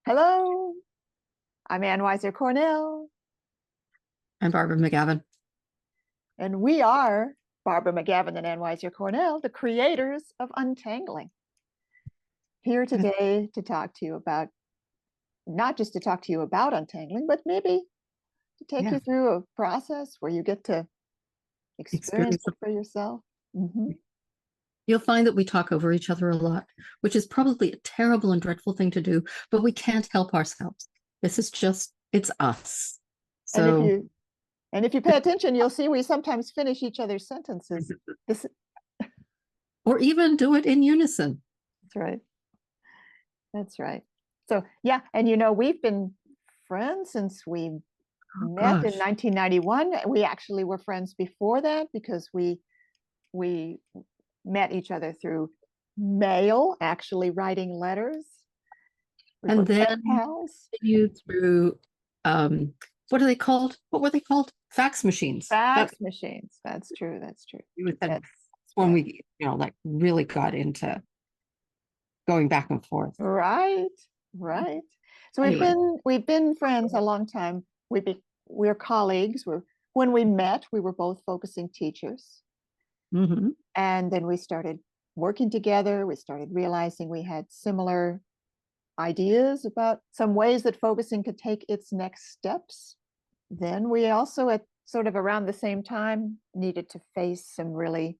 Hello, I'm Ann Weiser Cornell, I'm Barbara McGavin. and we are Barbara McGavin and Ann Weiser Cornell, the creators of Untangling. Here today to talk to you about, not just to talk to you about untangling, but maybe to take Yeah, you through a process where you get to experience experience. it for yourself. Mm-hmm. You'll find that we talk over each other a lot, which is probably a terrible and dreadful thing to do, but we can't help ourselves. This is just, it's us. And if So, you and if you pay attention, you'll see we sometimes finish each other's sentences. This, or even do it in unison. that's right. That's right. So yeah, and we've been friends since we Oh met in gosh. 1991. We actually were friends before that because we met each other through mail, actually writing letters. We were And pen then pals. you through, what are they called? What were they called? Fax machines. That Fax machines. That's true. That's true. that's Yes. when Yes. we, like really got into going back and forth. Right. Right. So we've Anyway. been friends a long time. We're colleagues. When we met, we were both focusing teachers. Hmm. And then we started working together. We started realizing we had similar ideas about some ways that focusing could take its next steps. Then we also, at sort of around the same time, needed to face some really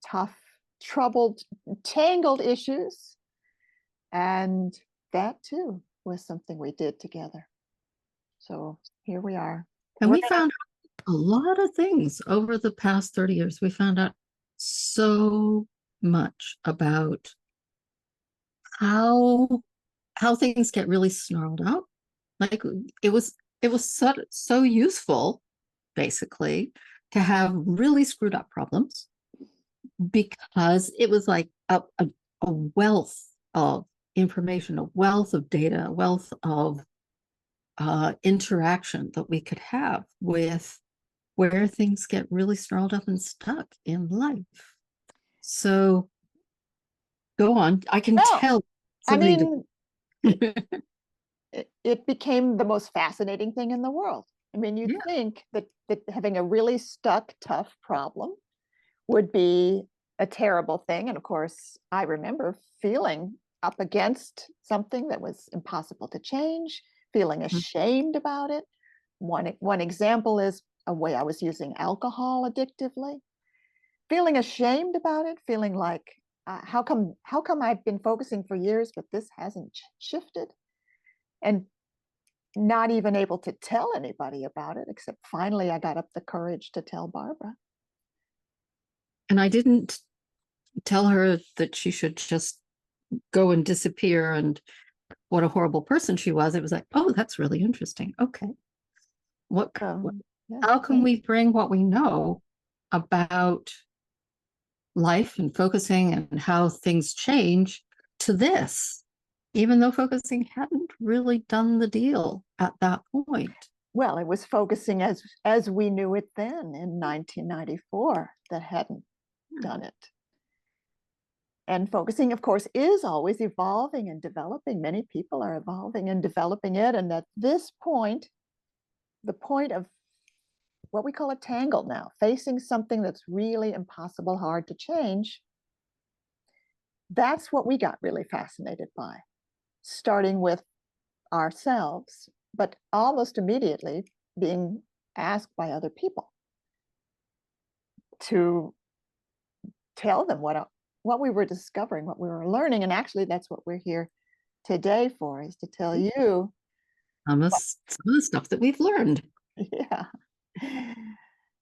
tough, troubled, tangled issues. And that too was something we did together. So here we are. And We're we gonna found a lot of things over the past 30 years. We found out so much about how things get really snarled up. Like it was so useful, basically, to have really screwed up problems because it was like a wealth of information, a wealth of data, a wealth of interaction that we could have with where things get really snarled up and stuck in life. So go on. I can well, tell. I mean, it became the most fascinating thing in the world. I mean, you'd Yeah. think that having a really stuck, tough problem would be a terrible thing. And of course, I remember feeling up against something that was impossible to change, feeling ashamed about it. One example is a way I was using alcohol addictively, feeling ashamed about it, feeling like, how come I've been focusing for years, but this hasn't shifted? And not even able to tell anybody about it, except finally I got up the courage to tell Barbara. And I didn't tell her that she should just go and disappear and what a horrible person she was. It was like, oh, that's really interesting. Okay. What Yeah, how can we bring what we know about life and focusing and how things change to this, even though focusing hadn't really done the deal at that point. well, it was focusing as we knew it then in 1994 that hadn't done it. And focusing, of course, is always evolving and developing. Many people are evolving and developing it. And at this point, the point of what we call a tangle now, facing something that's really impossible, hard to change, that's what we got really fascinated by, starting with ourselves, but almost immediately being asked by other people to tell them what we were discovering, what we were learning. And actually, that's what we're here today for, is to tell you. Some of the stuff that we've learned. Yeah.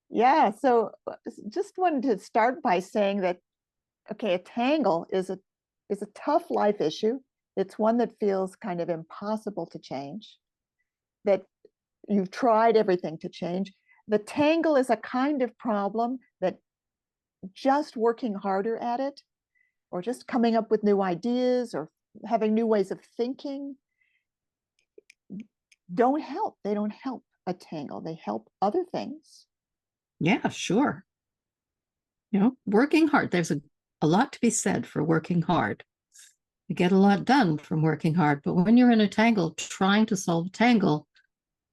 Yeah. So just wanted to start by saying that, okay, a tangle is a tough life issue. It's one that feels kind of impossible to change, that you've tried everything to change. The tangle is a kind of problem that just working harder at it, or just coming up with new ideas, or having new ways of thinking, don't help. They don't help a tangle. They help other things. Yeah, sure. Working hard. There's a lot to be said for working hard. You get a lot done from working hard. But when you're in a tangle, trying to solve a tangle,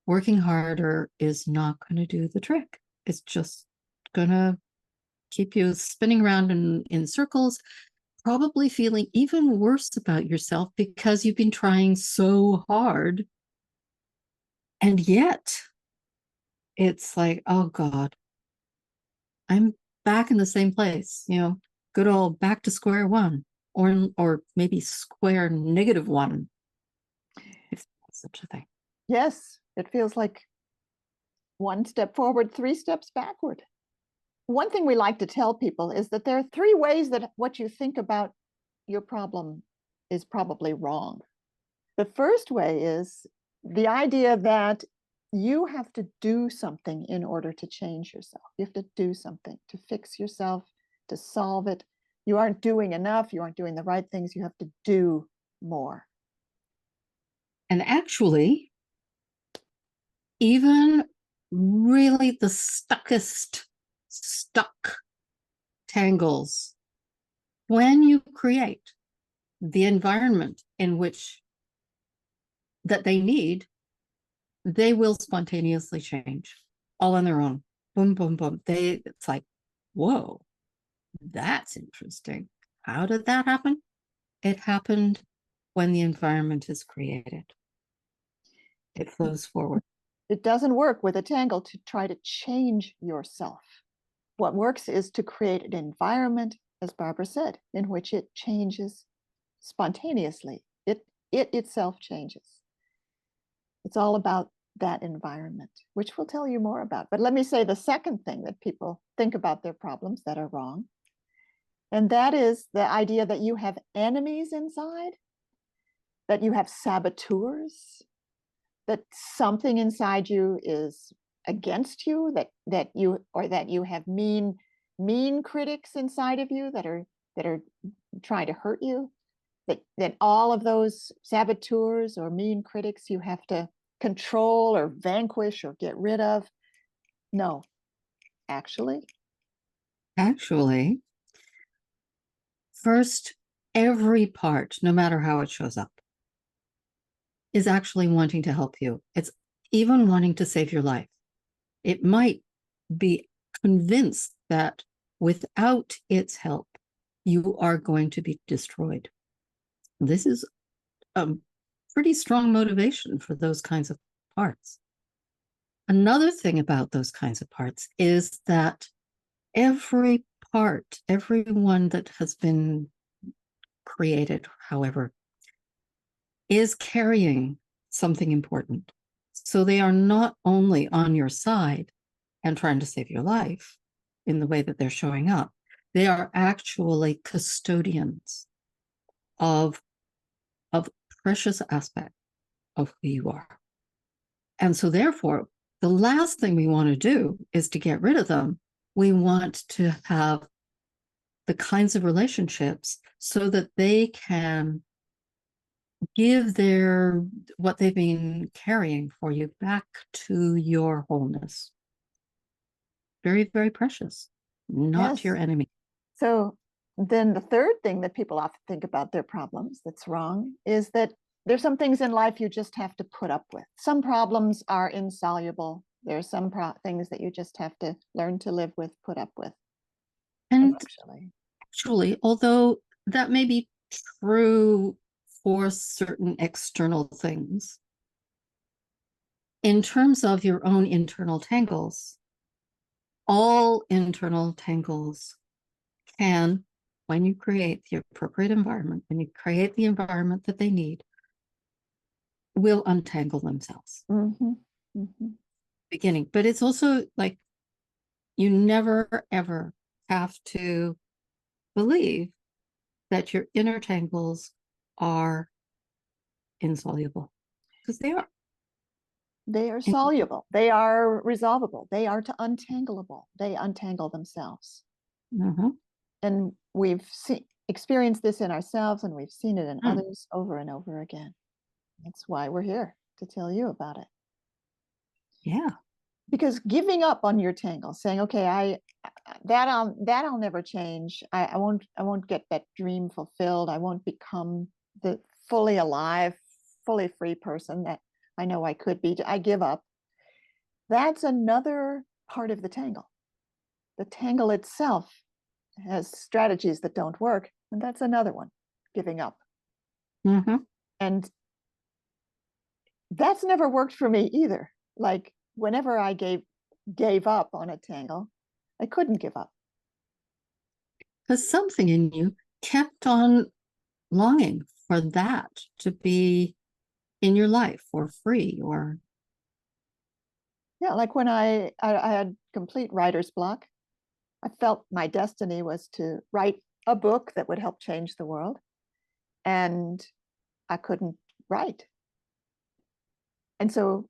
working harder is not going to do the trick. It's just going to keep you spinning around in circles, probably feeling even worse about yourself because you've been trying so hard. And yet it's like, oh God, I'm back in the same place, good old back to square one, or maybe square -1, if that's such a thing. Yes, it feels like one step forward, 3 steps backward. One thing we like to tell people is that there are 3 ways that what you think about your problem is probably wrong. The first way is the idea that you have to do something in order to change yourself. You have to do something to fix yourself, to solve it. You aren't doing enough. You aren't doing the right things. You have to do more. And actually, even really the stuck tangles, when you create the environment in which that they need, they will spontaneously change all on their own. Boom, boom, boom. It's like, whoa, that's interesting. How did that happen? It happened when the environment is created. It flows forward. It doesn't work with a tangle to try to change yourself. What works is to create an environment, as Barbara said, in which it changes spontaneously. It itself changes. It's all about that environment, which we'll tell you more about. But let me say the second thing that people think about their problems that are wrong. And that is the idea that you have enemies inside, that you have saboteurs, that something inside you is against you, that you have mean critics inside of you that are trying to hurt you, that all of those saboteurs or mean critics you have to control or vanquish or get rid of. No, actually, first, every part, no matter how it shows up, is actually wanting to help you. It's even wanting to save your life. It might be convinced that without its help, you are going to be destroyed. This is a pretty strong motivation for those kinds of parts. Another thing about those kinds of parts is that every part, everyone that has been created, however, is carrying something important. So they are not only on your side and trying to save your life in the way that they're showing up, they are actually custodians of precious aspect of who you are. And so therefore, the last thing we want to do is to get rid of them. We want to have the kinds of relationships so that they can give what they've been carrying for you back to your wholeness. Very, very precious, not yes. your enemy. So then the third thing that people often think about their problems that's wrong is that there's some things in life you just have to put up with. Some problems are insoluble. There are some things that you just have to learn to live with, put up with. And actually, although that may be true for certain external things, in terms of your own internal tangles, all internal tangles can, when you create the appropriate environment, when you create the environment that they need, will untangle themselves. Beginning. But it's also like you never, ever have to believe that your inner tangles are insoluble, because they are. They are soluble. They are resolvable. They are untangleable. They untangle themselves. And we've experienced this in ourselves, and we've seen it in others over and over again. That's why we're here, to tell you about it. Yeah. Because giving up on your tangle, saying, okay, I'll never change. I won't get that dream fulfilled. I won't become the fully alive, fully free person that I know I could be. I give up. That's another part of the tangle. The tangle itself has strategies that don't work, and that's another one, giving up. Mm-hmm. And that's never worked for me either. Like whenever I gave up on a tangle, I couldn't give up. Because something in you kept on longing for that to be in your life or free or. Yeah, like when I had complete writer's block, I felt my destiny was to write a book that would help change the world. And I couldn't write. And so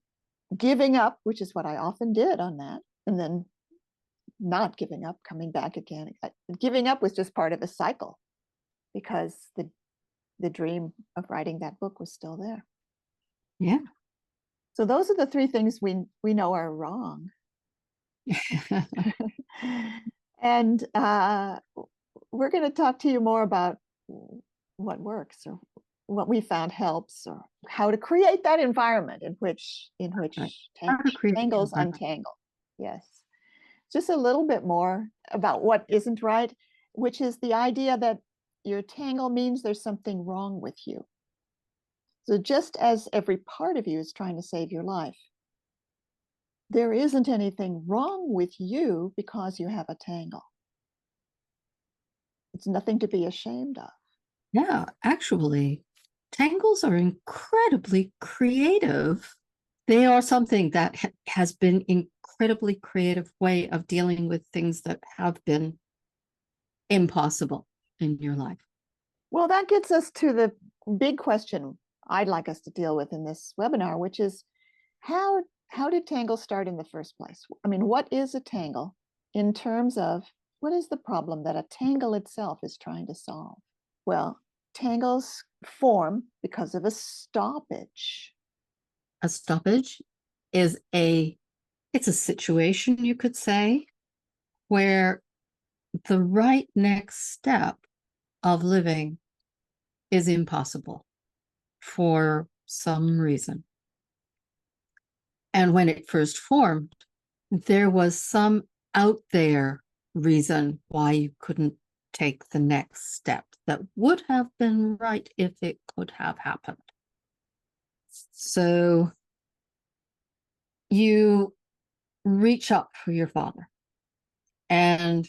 giving up, which is what I often did on that, and then not giving up, coming back again. Giving up was just part of a cycle because the dream of writing that book was still there. Yeah. So those are the three things we know are wrong. And we're going to talk to you more about what works or what we found helps or how to create that environment in which Right. How to create tangles environment. untangle. Yes. Just a little bit more about what isn't right, which is the idea that your tangle means there's something wrong with you. So just as every part of you is trying to save your life, there isn't anything wrong with you because you have a tangle. It's nothing to be ashamed of. Yeah, actually, tangles are incredibly creative. They are something that has been incredibly creative way of dealing with things that have been impossible in your life. Well, that gets us to the big question I'd like us to deal with in this webinar, which is how did tangles start in the first place? I mean, what is a tangle in terms of what is the problem that a tangle itself is trying to solve? Well, tangles form because of a stoppage. A stoppage is it's a situation, you could say, where the right next step of living is impossible for some reason. And when it first formed, there was some out there reason why you couldn't take the next step that would have been right if it could have happened. So you reach up for your father and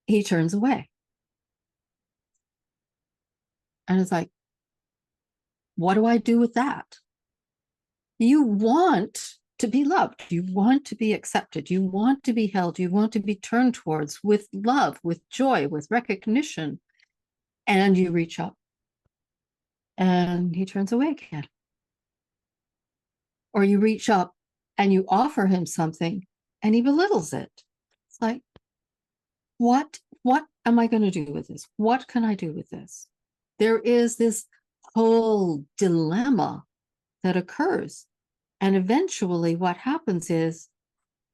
he turns away. And it's like, what do I do with that? You want to be loved. You want to be accepted. You want to be held. You want to be turned towards with love, with joy, with recognition. And you reach up and he turns away again. Or you reach up and you offer him something and he belittles it. It's like, what am I going to do with this? What can I do with this? There is this whole dilemma that occurs. And eventually what happens is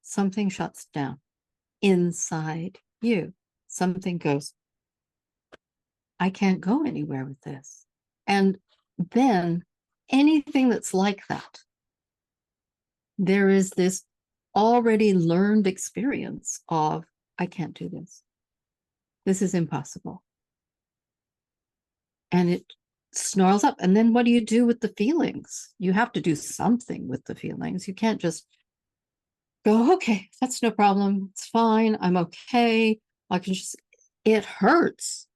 something shuts down inside you. Something goes, I can't go anywhere with this. And then anything that's like that, there is this already learned experience of, I can't do this. This is impossible. And it snarls up. And then what do you do with the feelings? You have to do something with the feelings. You can't just go, okay, that's no problem. It's fine. I'm okay. I can just, it hurts.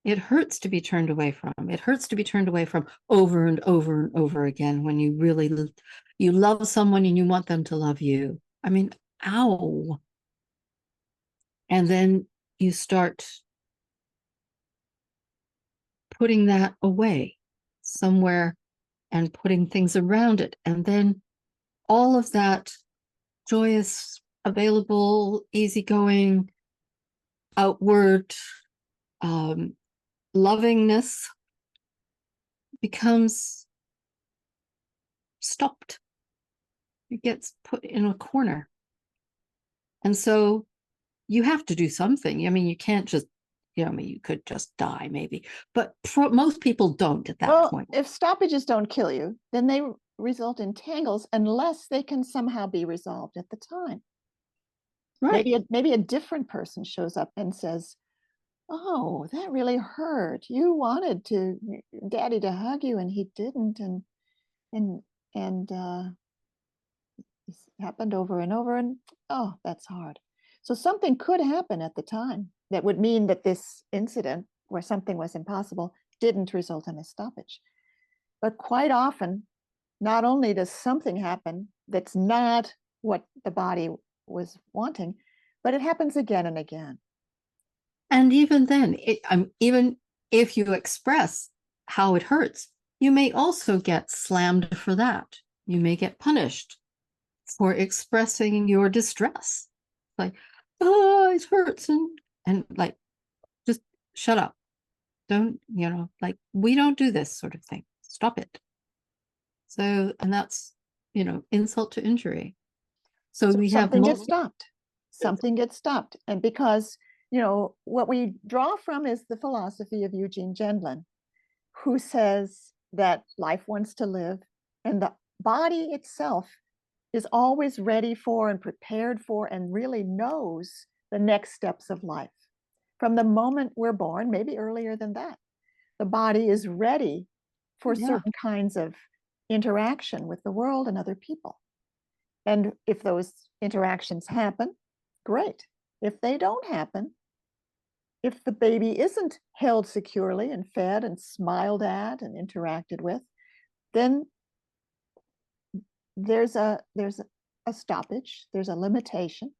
It hurts to be turned away from. It hurts to be turned away from over and over and over again when you really, you love someone and you want them to love you. I mean, ow. And then you start putting that away somewhere and putting things around it. And then all of that joyous, available, easygoing, outward lovingness becomes stopped. It gets put in a corner. And so you have to do something. I mean, you can't just I mean, you could just die maybe, but most people don't at that Well, point. if stoppages don't kill you, then they result in tangles unless they can somehow be resolved at the time. Right. Maybe a different person shows up and says, "Oh, that really hurt. You wanted Daddy to hug you, and he didn't, and and this happened over and over, and oh, that's hard." So something could happen at the time that would mean that this incident, where something was impossible, didn't result in a stoppage. But quite often, not only does something happen that's not what the body was wanting, but it happens again and again. And even then, even if you express how it hurts, you may also get slammed for that. You may get punished for expressing your distress. Like, oh, it hurts. And like, just shut up. Don't, like, we don't do this sort of thing. Stop it. So, and that's, insult to injury. So So we have something gets stopped. Something gets stopped. And because, what we draw from is the philosophy of Eugene Gendlin, who says that life wants to live and the body itself is always ready for and prepared for and really knows the next steps of life. From the moment we're born, maybe earlier than that, the body is ready for certain kinds of interaction with the world and other people. And if those interactions happen, great. If they don't happen, if the baby isn't held securely and fed and smiled at and interacted with, then there's a stoppage, there's a limitation.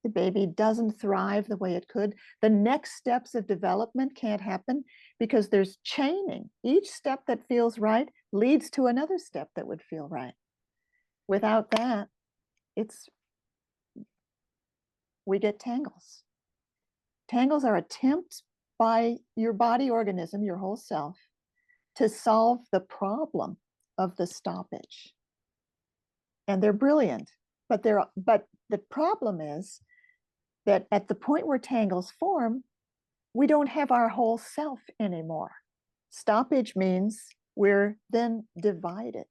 The baby doesn't thrive the way it could. The next steps of development can't happen because there's chaining. Each step that feels right leads to another step that would feel right. Without that, we get tangles. Tangles are attempts by your body organism, your whole self, to solve the problem of the stoppage. And they're brilliant, but the problem is that at the point where tangles form, we don't have our whole self anymore. Stoppage means we're then divided.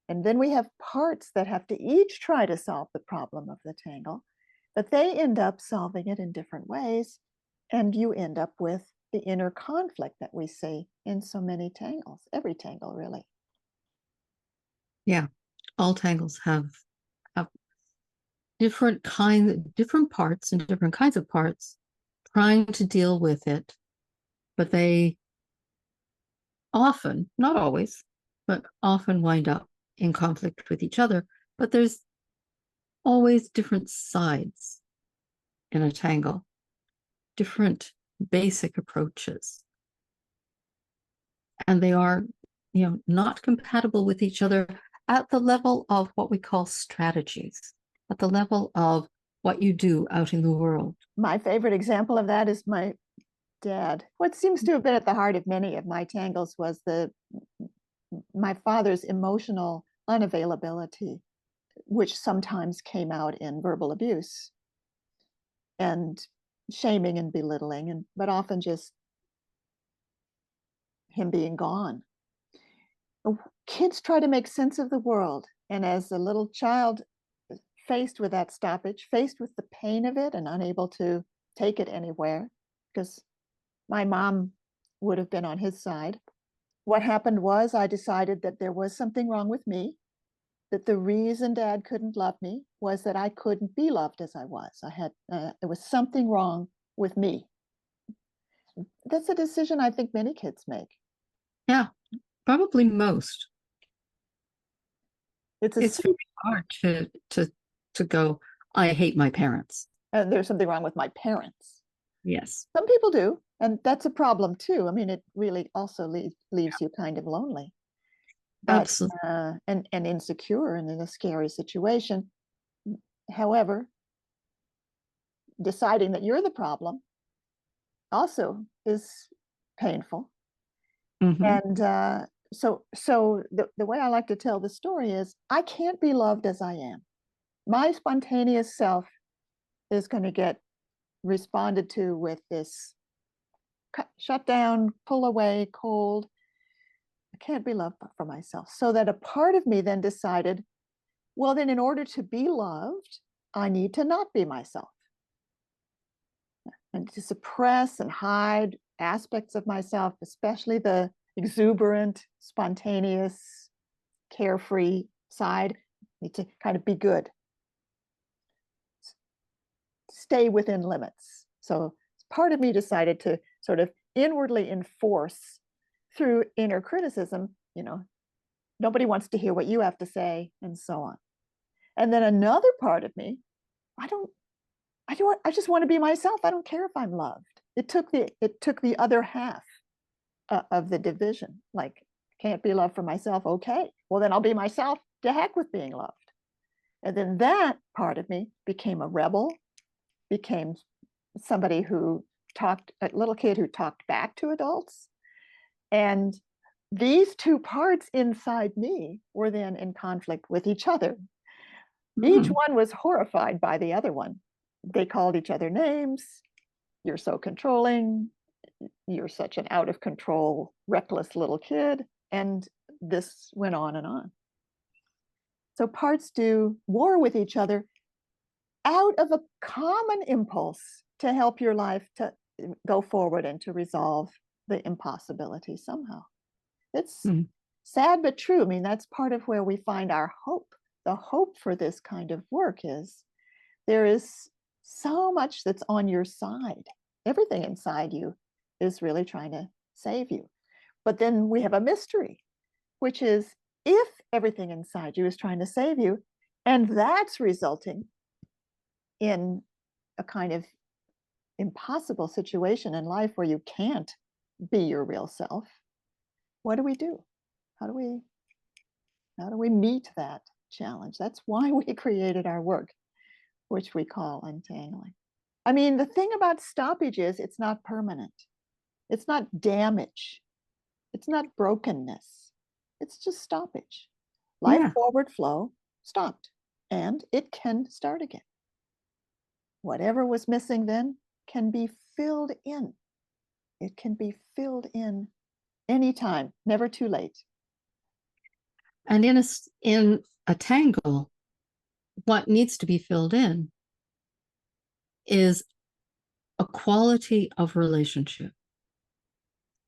And then we have parts that have to each try to solve the problem of the tangle, but they end up solving it in different ways. And you end up with the inner conflict that we see in so many tangles, every tangle, really. Yeah, all tangles have different parts and different kinds of parts trying to deal with it, but they often, not always, but often wind up in conflict with each other. But there's always different sides in a tangle, different basic approaches. And they are, not compatible with each other at the level of what we call strategies, at the level of what you do out in the world. My favorite example of that is my dad. What seems to have been at the heart of many of my tangles was my father's emotional unavailability, which sometimes came out in verbal abuse and shaming and belittling, but often just him being gone. Kids try to make sense of the world. And as a little child faced with that stoppage, faced with the pain of it and unable to take it anywhere, because my mom would have been on his side, what happened was I decided that there was something wrong with me, that the reason Dad couldn't love me was that I couldn't be loved as I was. There was something wrong with me. That's a decision I think many kids make. Yeah, probably most. It's very hard to go, I hate my parents. There's something wrong with my parents. Yes. Some people do, and that's a problem too. I mean, it really also leaves you kind of lonely. But, absolutely. And insecure and in a scary situation. However, deciding that you're the problem also is painful. And so the way I like to tell the story is I can't be loved as I am. My spontaneous self is going to get responded to with this shut down, pull away, cold. I can't be loved for myself. So that a part of me then decided, well, then in order to be loved, I need to not be myself and to suppress and hide aspects of myself, especially the exuberant, spontaneous, carefree side. Need to kind of be good, stay within limits. So part of me decided to sort of inwardly enforce through inner criticism, nobody wants to hear what you have to say, and so on. And then another part of me, I just want to be myself. I don't care if I'm loved. It took the other half of the division. Like, can't be loved for myself. Okay, well then I'll be myself. To heck with being loved. And then that part of me became a rebel, became somebody who a little kid who talked back to adults. And these two parts inside me were then in conflict with each other. Each one was horrified by the other one. They called each other names. You're so controlling. You're such an out of control, reckless little kid. And this went on and on. So parts do war with each other out of a common impulse to help your life to go forward and to resolve the impossibility somehow. It's sad but true. I mean, that's part of where we find our hope. The hope for this kind of work is there is so much that's on your side. Everything inside you is really trying to save you. But then we have a mystery, which is if everything inside you is trying to save you, and that's resulting in a kind of impossible situation in life where you can't be your real self, what do? How do we meet that challenge? That's why we created our work, which we call Untangling. I mean, the thing about stoppage is it's not permanent. It's not damage. It's not brokenness. It's just stoppage. Life forward flow stopped, and it can start again. Whatever was missing then can be filled in. It can be filled in anytime, never too late. And in a tangle, what needs to be filled in is a quality of relationship.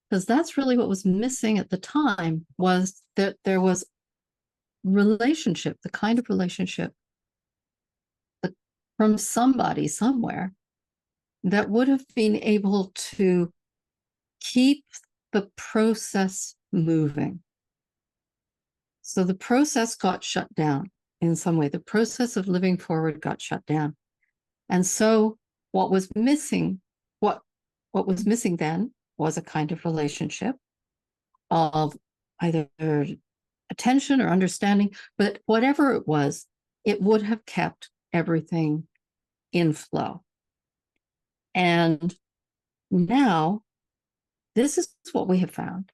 Because that's really what was missing at the time, was that there was relationship, the kind of relationship from somebody somewhere that would have been able to keep the process moving. So the process got shut down in some way. The process of living forward got shut down. And so what was missing, what was missing then was a kind of relationship of either attention or understanding, but whatever it was, it would have kept everything in flow. And now, this is what we have found.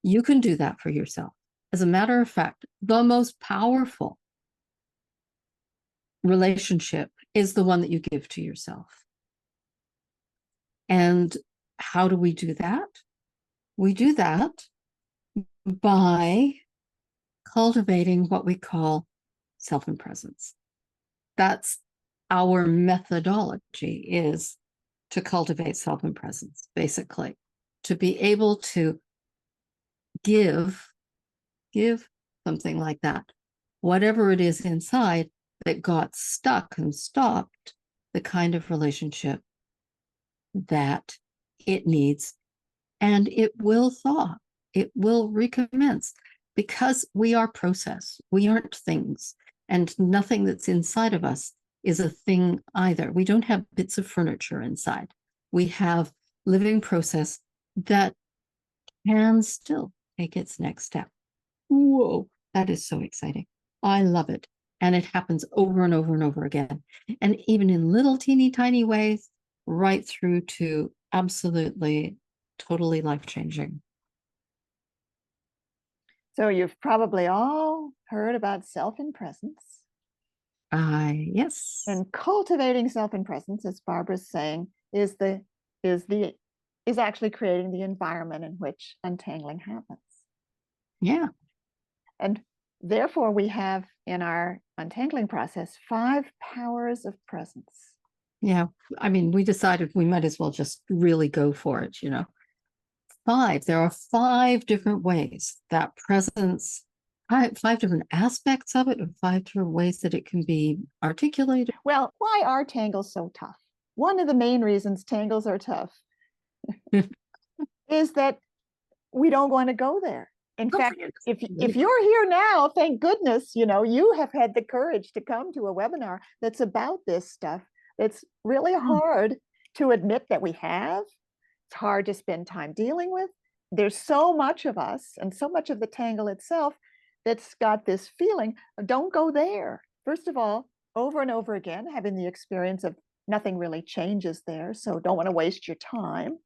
You can do that for yourself. As a matter of fact, the most powerful relationship is the one that you give to yourself. And how do we do that? We do that by cultivating what we call self-presence. That's our methodology, is to cultivate self-presence, basically, to be able to give something like that, whatever it is inside that got stuck and stopped, the kind of relationship that it needs, and it will thaw, it will recommence, because we are process, we aren't things, and nothing that's inside of us is a thing either. We don't have bits of furniture inside. We have living process that can still take its next step. Whoa, that is so exciting. I love it. And it happens over and over and over again. And even in little teeny tiny ways, right through to absolutely, totally life-changing. So you've probably all heard about self-presence. Yes. And cultivating self-presence, as Barbara's saying, is actually creating the environment in which untangling happens. Yeah. And therefore, we have in our untangling process 5 powers of presence. Yeah. I mean, we decided we might as well just really go for it, you know. 5. There are 5 different ways that presence, 5 different aspects of it, and 5 different ways that it can be articulated. Well, why are tangles so tough? One of the main reasons tangles are tough is that we don't want to go there. In fact, if you're here now, thank goodness, you know, you have had the courage to come to a webinar that's about this stuff. It's really hard to admit that we have. It's hard to spend time dealing with. There's so much of us and so much of the tangle itself that's got this feeling of don't go there. First of all, over and over again, having the experience of nothing really changes there. So don't want to waste your time.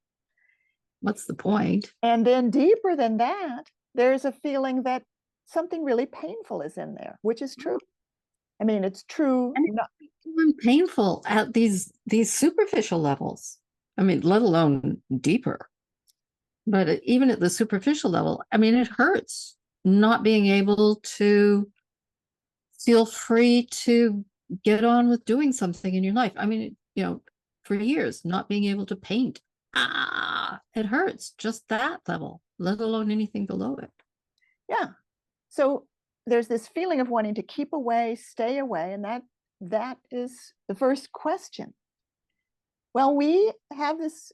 What's the point? And then deeper than that, there's a feeling that something really painful is in there, which is true. I mean, it's true. And it's painful at these superficial levels. I mean, let alone deeper. But even at the superficial level, I mean, it hurts not being able to feel free to get on with doing something in your life. I mean, you know, for years, not being able to paint. It hurts just that level, let alone anything below it. Yeah. So there's this feeling of wanting to keep away, stay away, and that is the first question. Well, we have this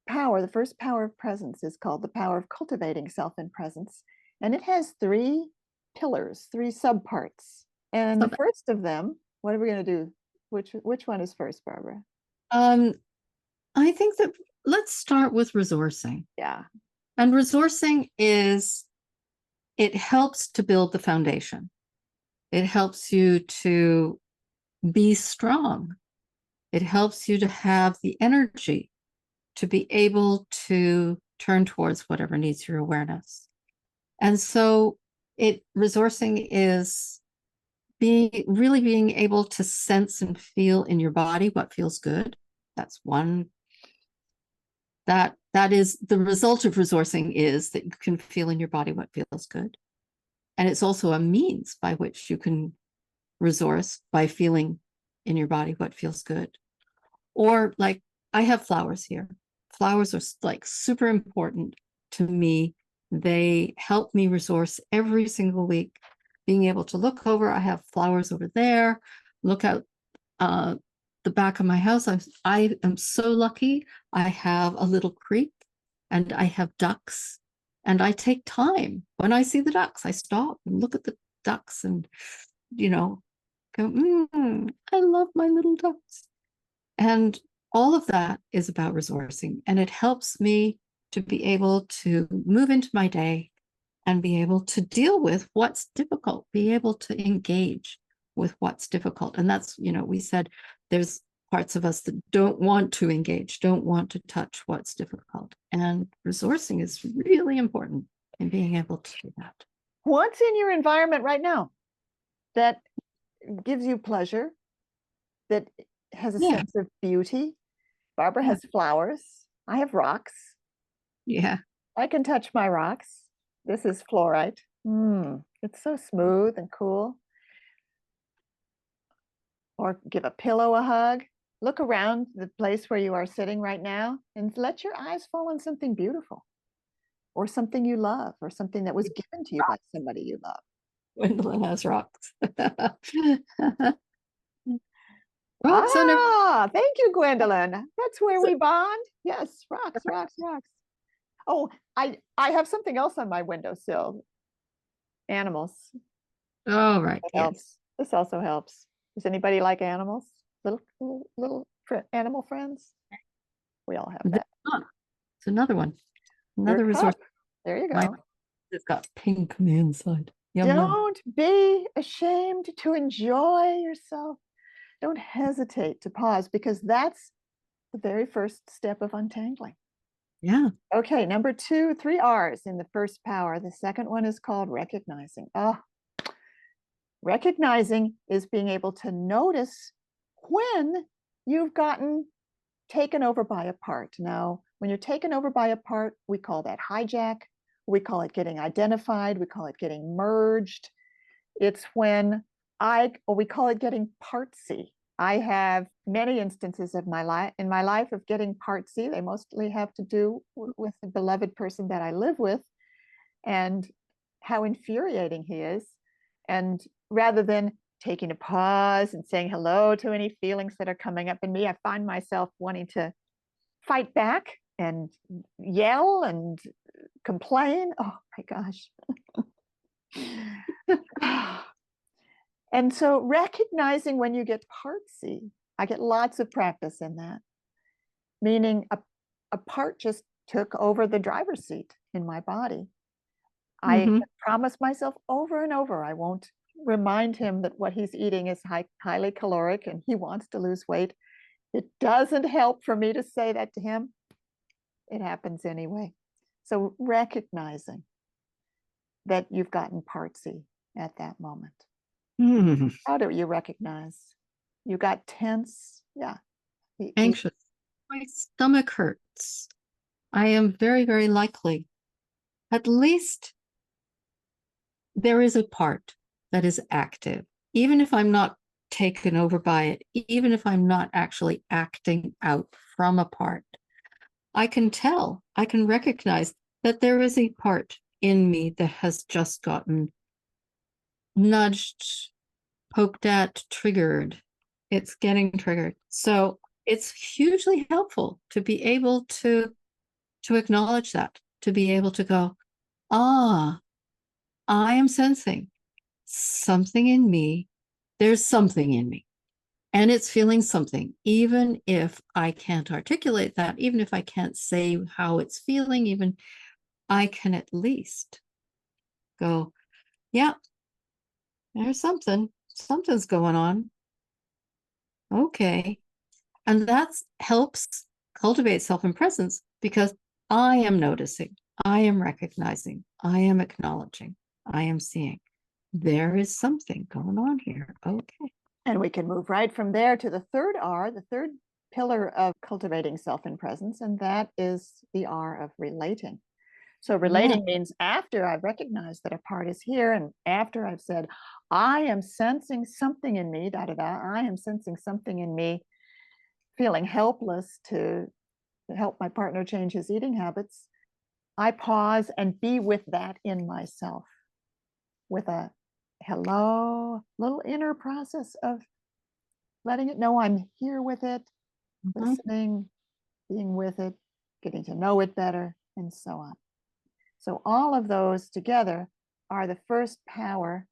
power. The first power of presence is called the power of cultivating self in presence, and it has 3 pillars, 3 subparts. And the first of them, what are we going to do? Which one is first, Barbara? I think that let's start with resourcing. Yeah. And resourcing is, it helps to build the foundation. It helps you to be strong. It helps you to have the energy to be able to turn towards whatever needs your awareness. And so resourcing is really being able to sense and feel in your body what feels good. That's one. That is the result of resourcing, is that you can feel in your body what feels good. And it's also a means by which you can resource by feeling in your body what feels good. Or like, I have flowers here. Flowers are like super important to me. They help me resource every single week. Being able to look over, I have flowers over there, look out the back of my house. I am so lucky. I have a little creek and I have ducks, and I take time. When I see the ducks, I stop and look at the ducks and, you know, go, I love my little ducks. And all of that is about resourcing, and it helps me to be able to move into my day and be able to deal with what's difficult, be able to engage with what's difficult. And that's, you know, we said there's parts of us that don't want to engage, don't want to touch what's difficult. And resourcing is really important in being able to do that. What's in your environment right now that gives you pleasure, that has a sense of beauty? Barbara has flowers. I have rocks. Yeah. I can touch my rocks. This is fluorite. It's so smooth and cool. Or give a pillow a hug. Look around the place where you are sitting right now and let your eyes fall on something beautiful, or something you love, or something that was given to you by somebody you love. Gwendolyn has rocks. Rocks. Thank you, Gwendolyn. That's where we bond. Yes, rocks, rocks, rocks. Oh, I have something else on my windowsill. Animals. Oh, right. It helps. This also helps. Does anybody like animals? Little animal friends? We all have that. It's another one. Another resource. There you go. It's got pink on the inside. Don't be ashamed to enjoy yourself. Don't hesitate to pause, because that's the very first step of untangling. Yeah. Okay, number 2, 3 R's in the first power. The second one is called recognizing. Recognizing is being able to notice when you've gotten taken over by a part. Now, when you're taken over by a part, we call that hijack. We call it getting identified. We call it getting merged. It's when we call it getting partsy. I have many instances of in my life of getting partsy. They mostly have to do with the beloved person that I live with and how infuriating he is. And rather than taking a pause and saying hello to any feelings that are coming up in me, I find myself wanting to fight back and yell and complain. Oh my gosh. And so recognizing when you get partsy, I get lots of practice in that, meaning a part just took over the driver's seat in my body. I promised myself over and over, I won't remind him that what he's eating is highly caloric and he wants to lose weight. It doesn't help for me to say that to him. It happens anyway. So recognizing that you've gotten partsy at that moment. How do you recognize? You got tense? Yeah. Anxious. My stomach hurts. I am very, very likely. At least there is a part that is active, even if I'm not taken over by it, even if I'm not actually acting out from a part. I can tell, I can recognize that there is a part in me that has just gotten nudged, poked at, triggered. It's getting triggered. So it's hugely helpful to be able to acknowledge that, to be able to go, I am sensing something in me. There's something in me. And it's feeling something, even if I can't articulate that, even if I can't say how it's feeling, even I can at least go, yeah, there's something's going on. Okay. And that helps cultivate self-presence because I am noticing, I am recognizing, I am acknowledging, I am seeing. There is something going on here. Okay. And we can move right from there to the third R, the third pillar of cultivating self-presence, and that is the R of relating. So relating means after I've recognized that a part is here, and after I've said, I am sensing something in me, I am sensing something in me, feeling helpless to help my partner change his eating habits, I pause and be with that in myself with a hello, little inner process of letting it know I'm here with it, listening, being with it, getting to know it better, and so on. So all of those together are the first power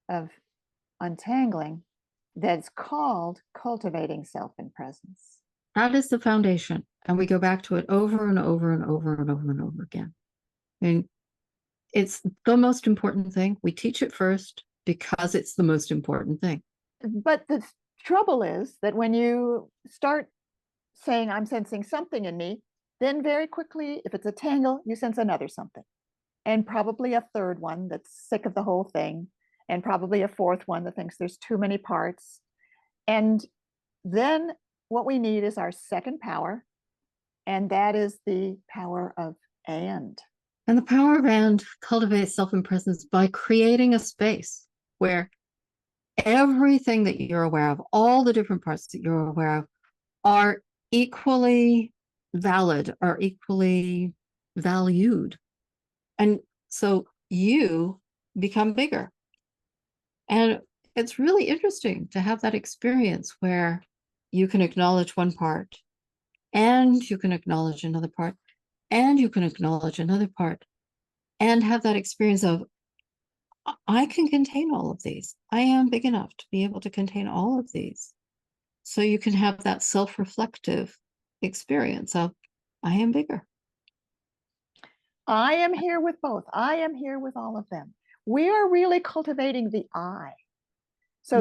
of untangling that's called cultivating self-presence. That is the foundation. And we go back to it over and over and over and over and over again. And it's the most important thing. We teach it first because it's the most important thing. But the trouble is that when you start saying, I'm sensing something in me, then very quickly, if it's a tangle, you sense another something. And probably a third one that's sick of the whole thing. And probably a fourth one that thinks there's too many parts. And then what we need is our second power. And that is the power of and. And the power of and cultivates self-presence by creating a space where everything that you're aware of, all the different parts that you're aware of, are equally valid, are equally valued. And so you become bigger. And it's really interesting to have that experience where you can acknowledge one part and you can acknowledge another part and you can acknowledge another part and have that experience of, I can contain all of these. I am big enough to be able to contain all of these. So you can have that self-reflective experience of, I am bigger. I am here with both. I am here with all of them. We are really cultivating the I. So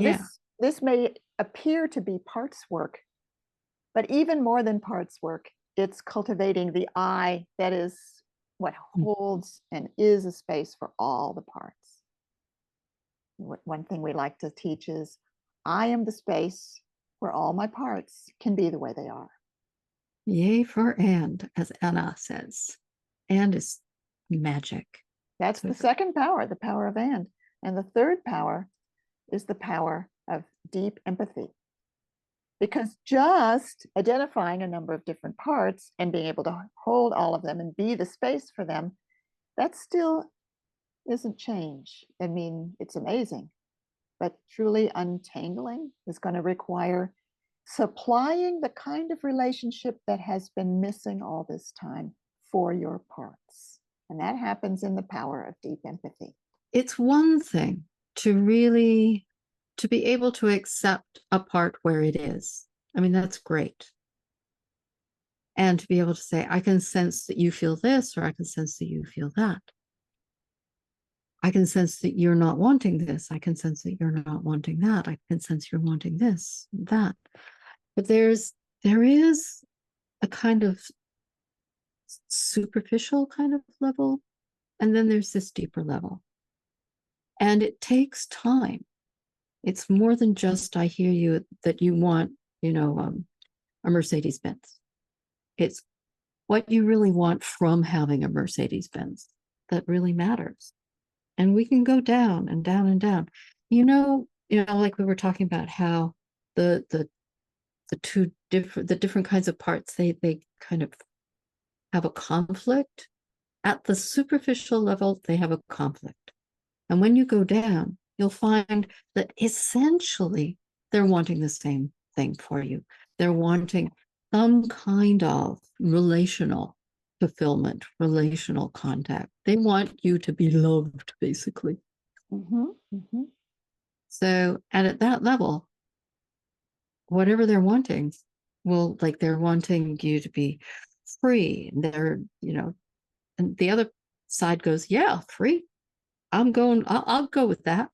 this may appear to be parts work, but even more than parts work, it's cultivating the I that is what holds and is a space for all the parts. One thing we like to teach is I am the space where all my parts can be the way they are. Yay for and, as Anna says. And is magic. That's the second power, the power of and. And the third power is the power of deep empathy. Because just identifying a number of different parts and being able to hold all of them and be the space for them, that still isn't change. I mean, it's amazing, but truly untangling is going to require supplying the kind of relationship that has been missing all this time for your parts. And that happens in the power of deep empathy. It's one thing to really to be able to accept a part where it is. I mean, that's great. And to be able to say, I can sense that you feel this, or I can sense that you feel that. I can sense that you're not wanting this. I can sense that you're not wanting that. I can sense you're wanting this, that. But there is a kind of superficial kind of level, and then there's this deeper level. And it takes time. It's more than just, I hear you, that you want, a Mercedes-Benz. It's what you really want from having a Mercedes-Benz that really matters. And we can go down and down and down. Like we were talking about how the different kinds of parts, they kind of have a conflict. At the superficial level, they have a conflict. And when you go down, you'll find that essentially they're wanting the same thing for you. They're wanting some kind of relational fulfillment, relational contact. They want you to be loved, basically. Mm-hmm, mm-hmm. So, and at that level, whatever they're wanting, they're wanting you to be free. And the other side goes, yeah, free. I'll go with that.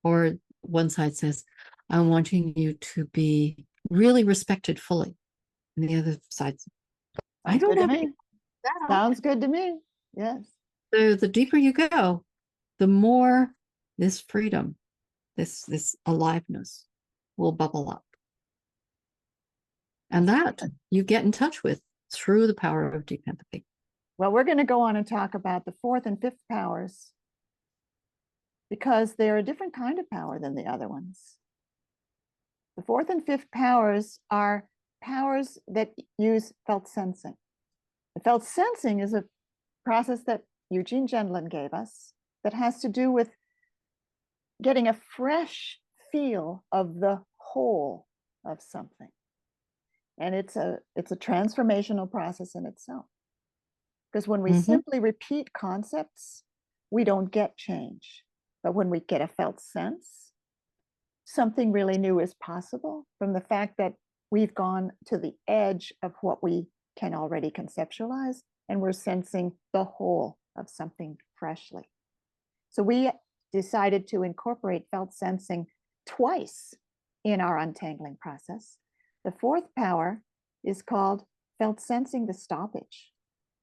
Or one side says, I'm wanting you to be really respected fully. And the other side says, I don't have to. Sounds good to me. Yes. So the deeper you go, the more this freedom, this aliveness will bubble up. And that you get in touch with through the power of deep empathy. Well, we're going to go on and talk about the fourth and fifth powers because they're a different kind of power than the other ones. The fourth and fifth powers are powers that use felt sensing. The felt sensing is a process that Eugene Gendlin gave us that has to do with getting a fresh feel of the whole of something. And it's a transformational process in itself. Because when we simply repeat concepts, we don't get change. But when we get a felt sense, something really new is possible from the fact that we've gone to the edge of what we can already conceptualize, and we're sensing the whole of something freshly. So we decided to incorporate felt sensing twice in our untangling process. The fourth power is called felt sensing the stoppage.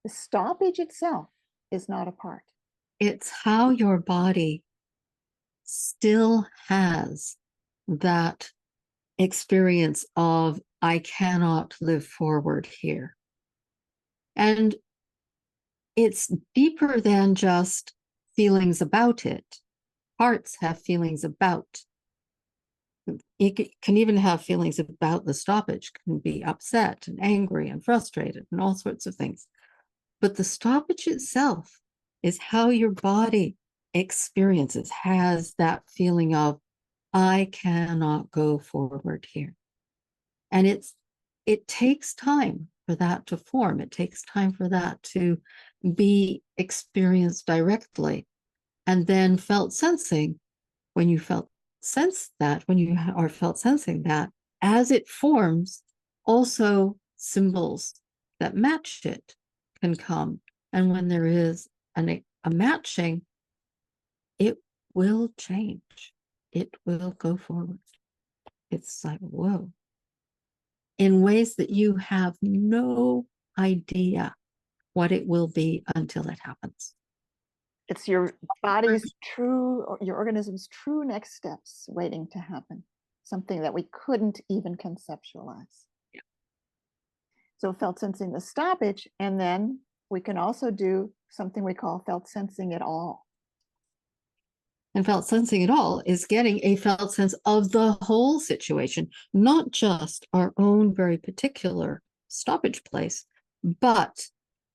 The stoppage itself is not a part. It's how your body still has that experience of, I cannot live forward here. And it's deeper than just feelings about it. Parts have feelings about. It can even have feelings about the stoppage, can be upset and angry and frustrated and all sorts of things. But the stoppage itself is how your body experiences, has that feeling of, I cannot go forward here. And it takes time for that to form. It takes time for that to be experienced directly. And then felt sensing, when you are felt sensing that, as it forms, also symbols that match it can come. And when there is a matching, it will change. It will go forward. It's like, whoa. In ways that you have no idea what it will be until it happens. It's your body's your organism's true next steps waiting to happen, something that we couldn't even conceptualize. Yeah. So felt sensing the stoppage, and then we can also do something we call felt sensing it all. And felt sensing it all is getting a felt sense of the whole situation, not just our own very particular stoppage place, but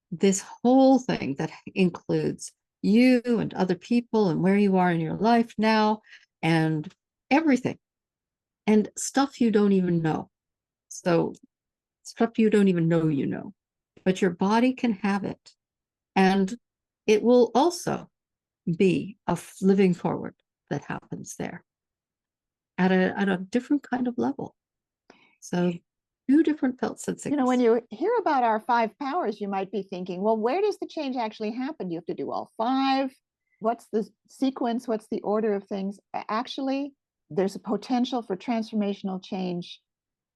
this whole thing that includes you and other people and where you are in your life now and everything and stuff you don't even know. So stuff you don't even know you know, but your body can have it. And it will also be a living forward that happens there at a different kind of level. So two different felt sensings. You know, when you hear about our 5 powers, you might be thinking, well, where does the change actually happen? You have to do all 5. What's the sequence? What's the order of things? Actually, there's a potential for transformational change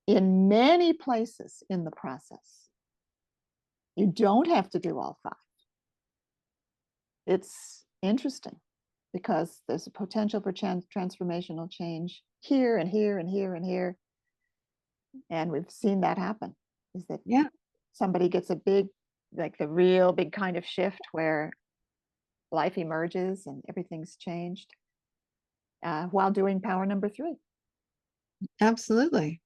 in many places in the process. You don't have to do all 5. It's interesting because there's a potential for transformational change here and here and here and here. And we've seen that happen, is that somebody gets a big, like the real big kind of shift where life emerges and everything's changed while doing power number 3. Absolutely.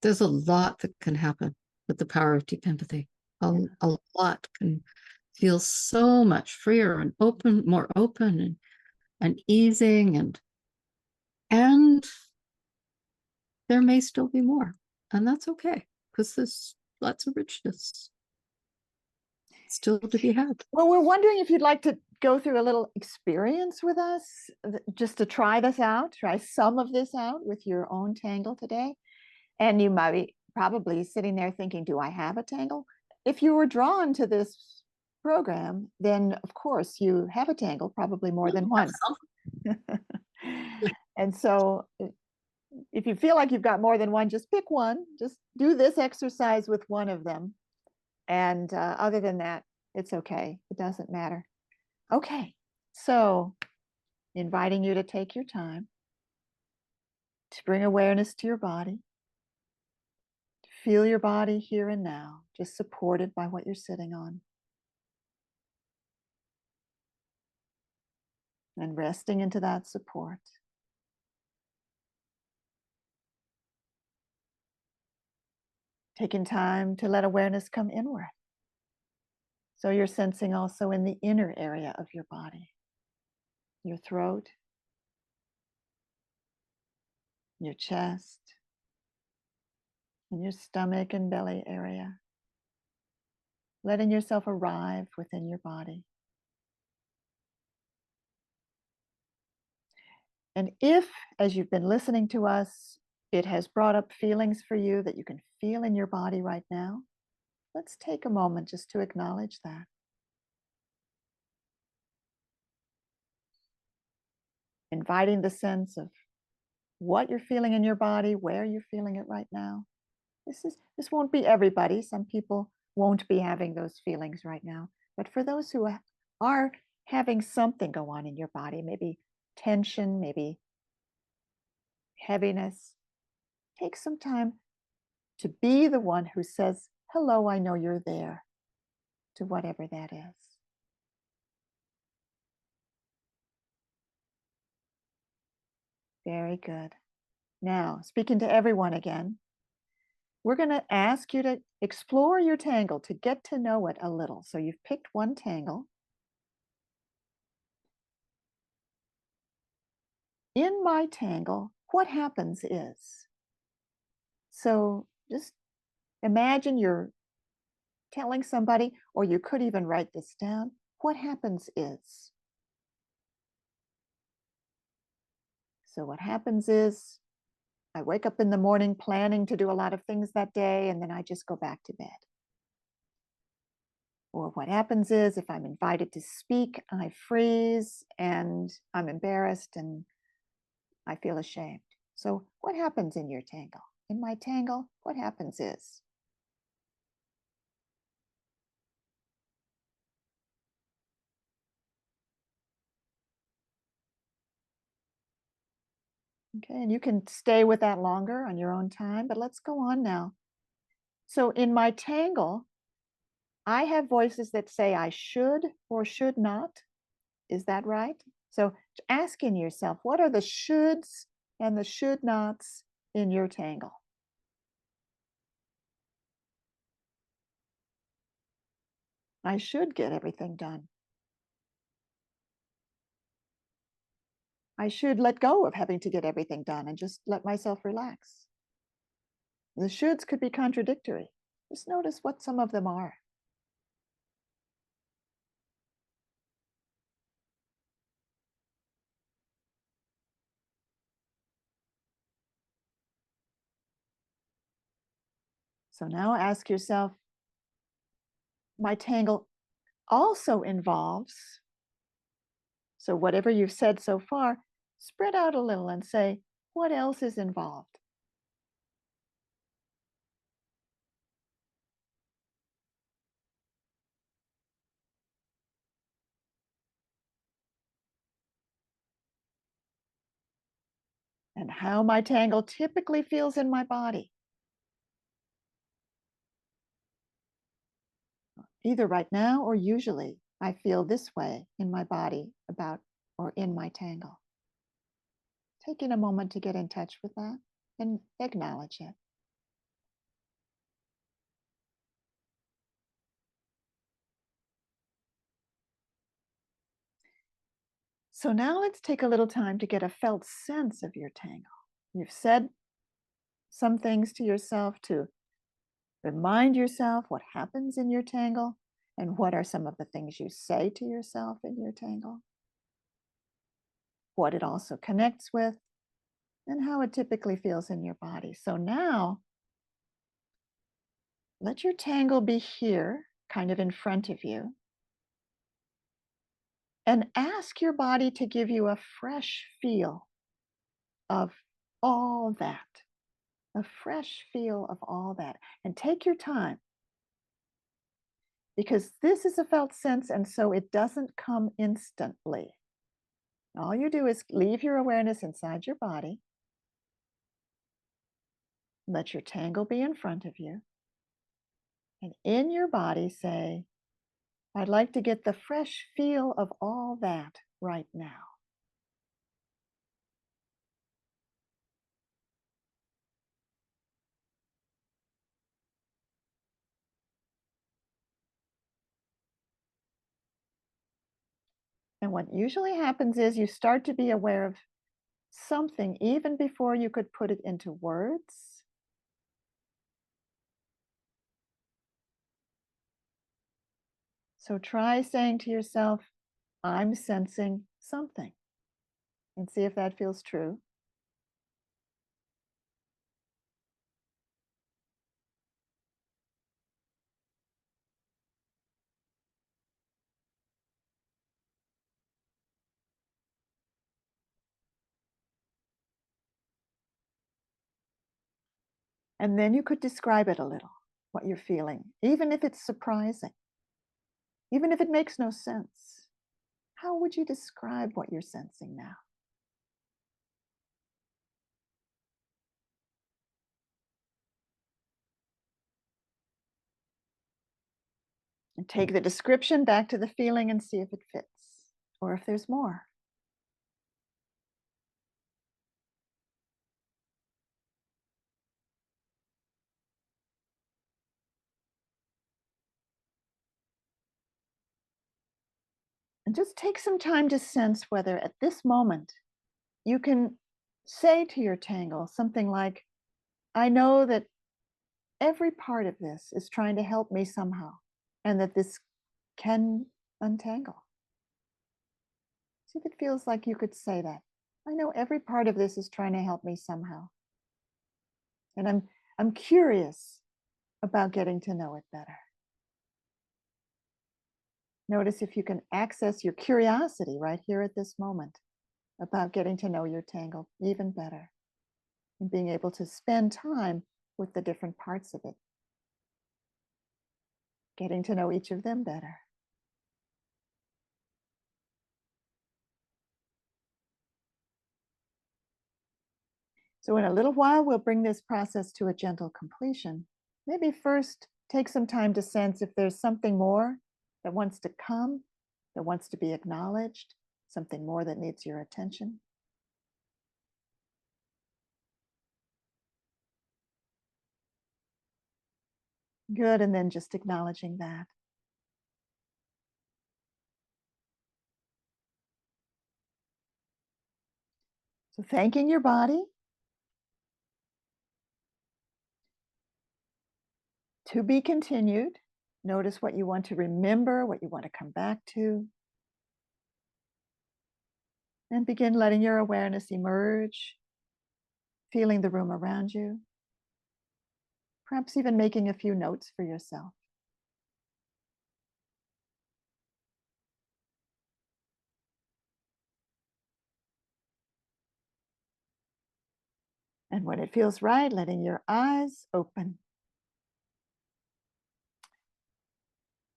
There's a lot that can happen with the power of deep empathy. A lot can feel so much freer and open, more open and easing, and there may still be more, and that's okay because there's lots of richness still to be had. Well, we're wondering if you'd like to go through a little experience with us, just to try this out, try some of this out with your own tangle today. And you might be probably sitting there thinking, do I have a tangle? If you were drawn to this program, then of course you have a tangle, probably more than one. And so if you feel like you've got more than one, just pick one, just do this exercise with one of them. And other than that, it's okay. It doesn't matter. Okay, so inviting you to take your time to bring awareness to your body, to feel your body here and now, just supported by what you're sitting on. And resting into that support. Taking time to let awareness come inward. So you're sensing also in the inner area of your body, your throat, your chest, and your stomach and belly area. Letting yourself arrive within your body. And if, as you've been listening to us, it has brought up feelings for you that you can feel in your body right now, let's take a moment just to acknowledge that. Inviting the sense of what you're feeling in your body, where you're feeling it right now. This won't be everybody. Some people won't be having those feelings right now. But for those who are having something go on in your body, maybe tension, maybe heaviness, take some time to be the one who says, hello, I know you're there, to whatever that is. Very good. Now, speaking to everyone again, we're going to ask you to explore your tangle, to get to know it a little. So you've picked one tangle. In my tangle, what happens is, so just imagine you're telling somebody, or you could even write this down. What happens is. So what happens is, I wake up in the morning planning to do a lot of things that day, and then I just go back to bed. Or what happens is, if I'm invited to speak, I freeze and I'm embarrassed and I feel ashamed. So what happens in your tangle? In my tangle, what happens is. Okay, and you can stay with that longer on your own time, but let's go on now. So in my tangle, I have voices that say I should or should not. Is that right? So asking yourself, what are the shoulds and the should nots in your tangle? I should get everything done. I should let go of having to get everything done and just let myself relax. The shoulds could be contradictory. Just notice what some of them are. So now ask yourself, my tangle also involves, so whatever you've said so far, spread out a little and say, what else is involved? And how my tangle typically feels in my body. Either right now or usually, I feel this way in my body about or in my tangle. Taking a moment to get in touch with that and acknowledge it. So now let's take a little time to get a felt sense of your tangle. You've said some things to yourself to remind yourself what happens in your tangle and what are some of the things you say to yourself in your tangle, what it also connects with, and how it typically feels in your body. So now let your tangle be here, kind of in front of you, and ask your body to give you a fresh feel of all that, a fresh feel of all that. And take your time because this is a felt sense, and so it doesn't come instantly. All you do is leave your awareness inside your body, let your tangle be in front of you, and in your body say, I'd like to get the fresh feel of all that right now. And what usually happens is you start to be aware of something even before you could put it into words. So try saying to yourself, I'm sensing something, and see if that feels true. And then you could describe it a little, what you're feeling, even if it's surprising, even if it makes no sense. How would you describe what you're sensing now? And take the description back to the feeling and see if it fits or if there's more. And just take some time to sense whether at this moment you can say to your tangle something like, I know that every part of this is trying to help me somehow, and that this can untangle. See if it feels like you could say that. I know every part of this is trying to help me somehow. And I'm curious about getting to know it better. Notice if you can access your curiosity right here at this moment about getting to know your tangle even better and being able to spend time with the different parts of it, getting to know each of them better. So in a little while, we'll bring this process to a gentle completion. maybe first take some time to sense if there's something more that wants to come, that wants to be acknowledged, something more that needs your attention. Good, and then just acknowledging that. So thanking your body. To be continued. Notice what you want to remember, what you want to come back to. And begin letting your awareness emerge, feeling the room around you. Perhaps even making a few notes for yourself. And when it feels right, letting your eyes open.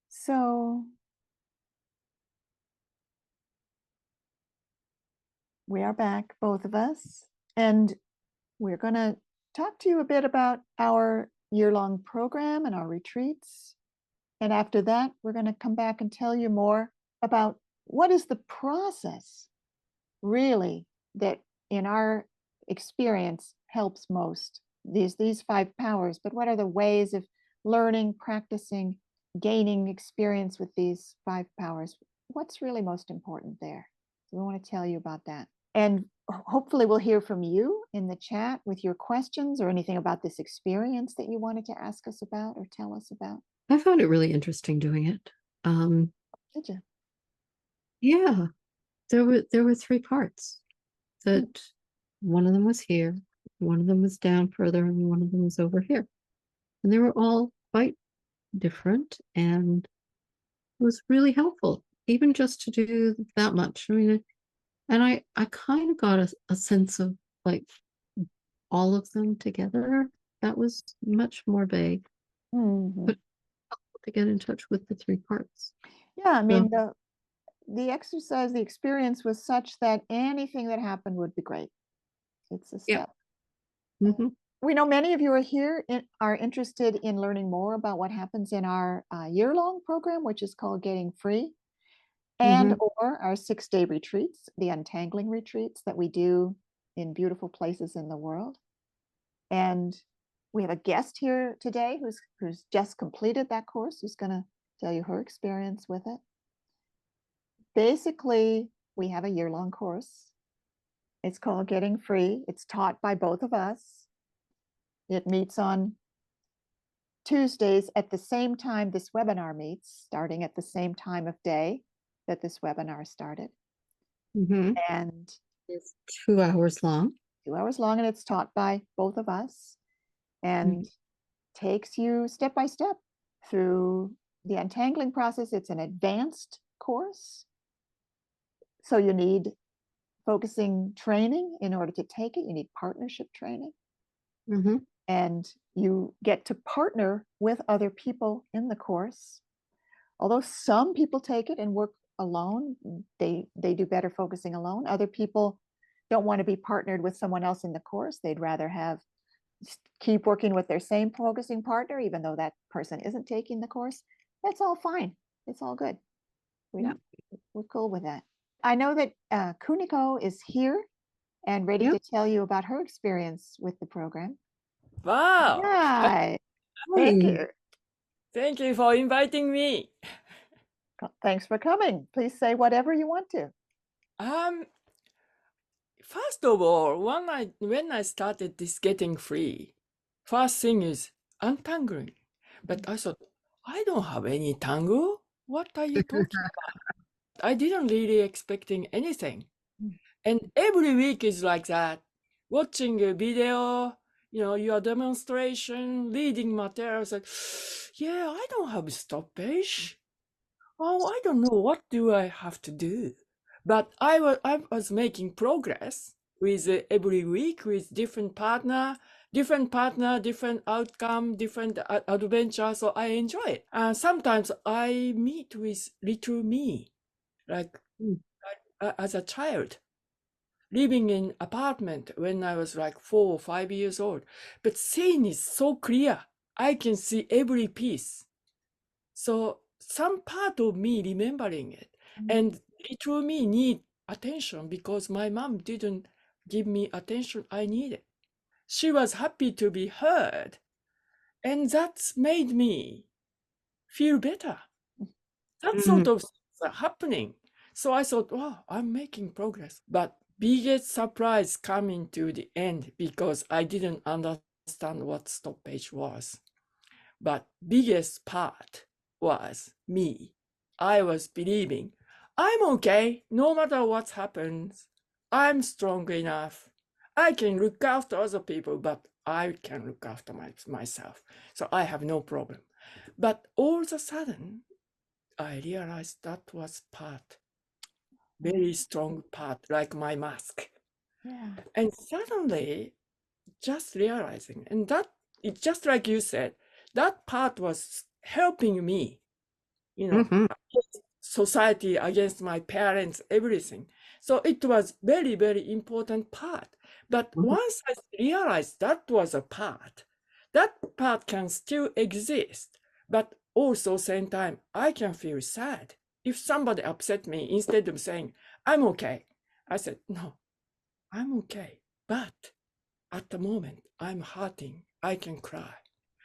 So we are back, both of us, and we're going to talk to you a bit about our year-long program and our retreats. And after that, we're going to come back and tell you more about what is the process really that in our experience helps most, these 5 powers, but what are the ways of learning, practicing, gaining experience with these 5 powers? What's really most important there? So we want to tell you about that. And hopefully we'll hear from you in the chat with your questions or anything about this experience that you wanted to ask us about or tell us about. I found it really interesting doing it. Did you? Yeah, there were 3 parts. That one of them was here, one of them was down further, and one of them was over here. And they were all quite different, and it was really helpful, even just to do that much. I mean, and I kind of got a sense of like all of them together. That was much more vague, but to get in touch with the 3 parts. Yeah, I So, mean, the exercise, the experience was such that anything that happened would be great. It's a yeah. step. Mm-hmm. We know many of you are here are interested in learning more about what happens in our year-long program, which is called Getting Free, and or our 6-day retreats, the Untangling retreats that we do in beautiful places in the world. And we have a guest here today who's just completed that course, who's going to tell you her experience with it. Basically, we have a year-long course. It's called Getting Free. It's taught by both of us. It meets on Tuesdays at the same time this webinar meets, starting at the same time of day that this webinar started. And It's 2 hours long. 2 hours long, and it's taught by both of us and takes you step by step through the untangling process. It's an advanced course, so you need focusing training in order to take it. You need partnership training. And you get to partner with other people in the course. Although some people take it and work alone, they do better focusing alone. Other people don't want to be partnered with someone else in the course. They'd rather keep working with their same focusing partner, even though that person isn't taking the course. That's all fine. It's all good. We're cool with that. I know that Kuniko is here and ready to tell you about her experience with the program. Wow. Hi. Thank you. Thank you for inviting me. Thanks for coming. Please say whatever you want to. First of all, when I started this Getting Free, first thing is untangling. But I thought, I don't have any tangle. What are you talking about? I didn't really expecting anything. And every week is like that. Watching a video, your demonstration, reading materials, like, yeah, I don't have stoppage. Oh, I don't know, what do I have to do? But I was making progress with every week with different partner, different outcome, different adventure. So I enjoy it. And sometimes I meet with little me, like as a child, living in apartment when I was like 4 or 5 years old. But scene is so clear. I can see every piece. So some part of me remembering it, and little me need attention because my mom didn't give me attention I needed. She was happy to be heard, and that's made me feel better. That sort of things are happening. So I thought, wow, I'm making progress. But biggest surprise coming to the end because I didn't understand what stoppage was. But biggest part was me. I was believing I'm okay no matter what happens. I'm strong enough. I can look after other people, but I can look after myself. So I have no problem. But all of a sudden, I realized that was part, very strong part, like my mask. Yeah. And suddenly, just realizing, and that, it's just like you said, that part was helping me, against society, against my parents, everything. So it was very, very important part. But once I realized that was a part, that part can still exist, but also same time, I can feel sad. If somebody upset me, instead of saying, I'm okay, I said, no, I'm okay. But at the moment, I'm hurting. I can cry.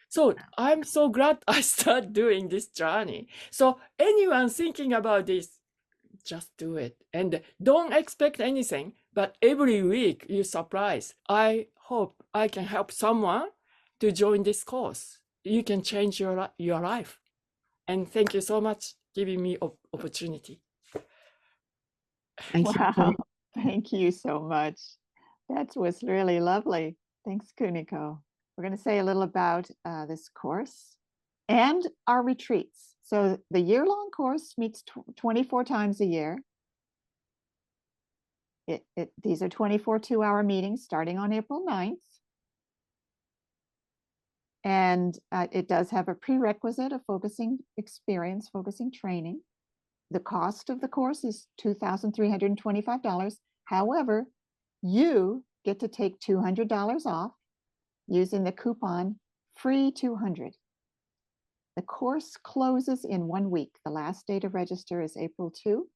So I'm so glad I started doing this journey. So anyone thinking about this, just do it. And don't expect anything, but every week you're surprised. I hope I can help someone to join this course. You can change your life. And thank you so much giving me opportunity. Thank you. Wow. Thank you so much. That was really lovely. Thanks, Kuniko. We're going to say a little about this course and our retreats. So the year-long course meets 24 times a year. These are 24 two-hour meetings starting on April 9th. And it does have a prerequisite of focusing experience, focusing training. The cost of the course is $2,325. However, you get to take $200 off using the coupon free 200. The course closes in 1 week. The last day to register is April 2.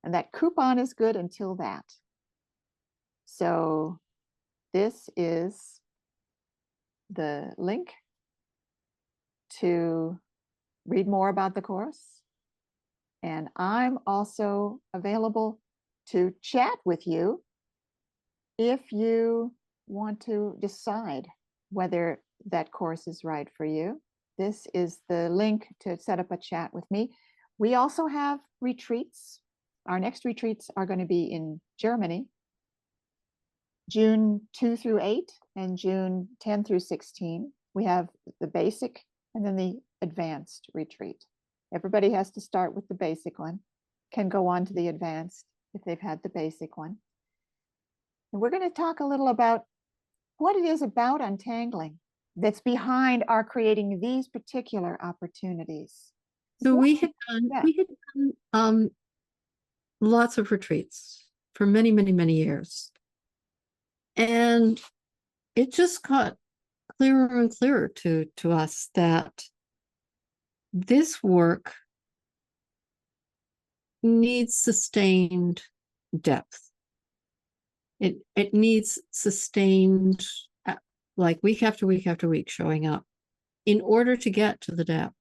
And that coupon is good until that. So this is the link to read more about the course. And I'm also available to chat with you if you want to decide whether that course is right for you. This is the link to set up a chat with me. We also have retreats. Our next retreats are going to be in Germany, June 2 through 8 and June 10 through 16. We have the basic and then the advanced retreat. Everybody has to start with the basic one, can go on to the advanced if they've had the basic one. And we're going to talk a little about what it is about untangling that's behind our creating these particular opportunities. So we had done lots of retreats for many, many, many years. And it just got clearer and clearer to us that this work needs sustained depth. It needs sustained, like week after week after week, showing up in order to get to the depth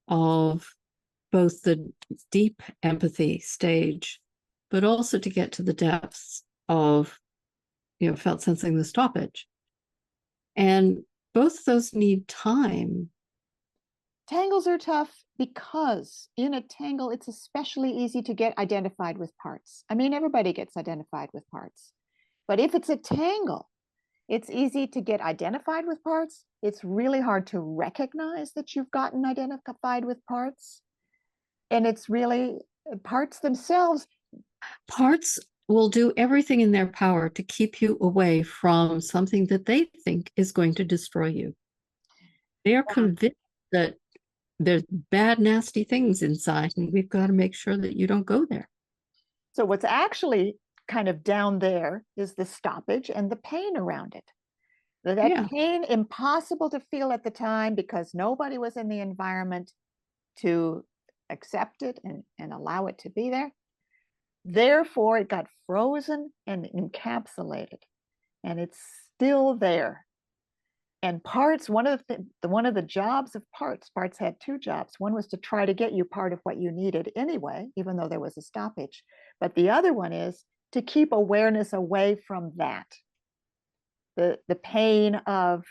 of both the deep empathy stage, but also to get to the depths of, felt sensing the stoppage. And both of those need time. Tangles are tough because in a tangle, it's especially easy to get identified with parts. I mean, everybody gets identified with parts. But if it's a tangle, it's easy to get identified with parts. It's really hard to recognize that you've gotten identified with parts. And it's really parts themselves. Parts will do everything in their power to keep you away from something that they think is going to destroy you. They are convinced that there's bad, nasty things inside, and we've got to make sure that you don't go there. So what's actually kind of down there is the stoppage and the pain around it. That Yeah. pain impossible to feel at the time because nobody was in the environment to accept it and allow it to be there. Therefore, it got frozen and encapsulated, and it's still there. And parts, one of the jobs of parts had two jobs. One was to try to get you part of what you needed anyway, even though there was a stoppage. But the other one is to keep awareness away from that. The pain of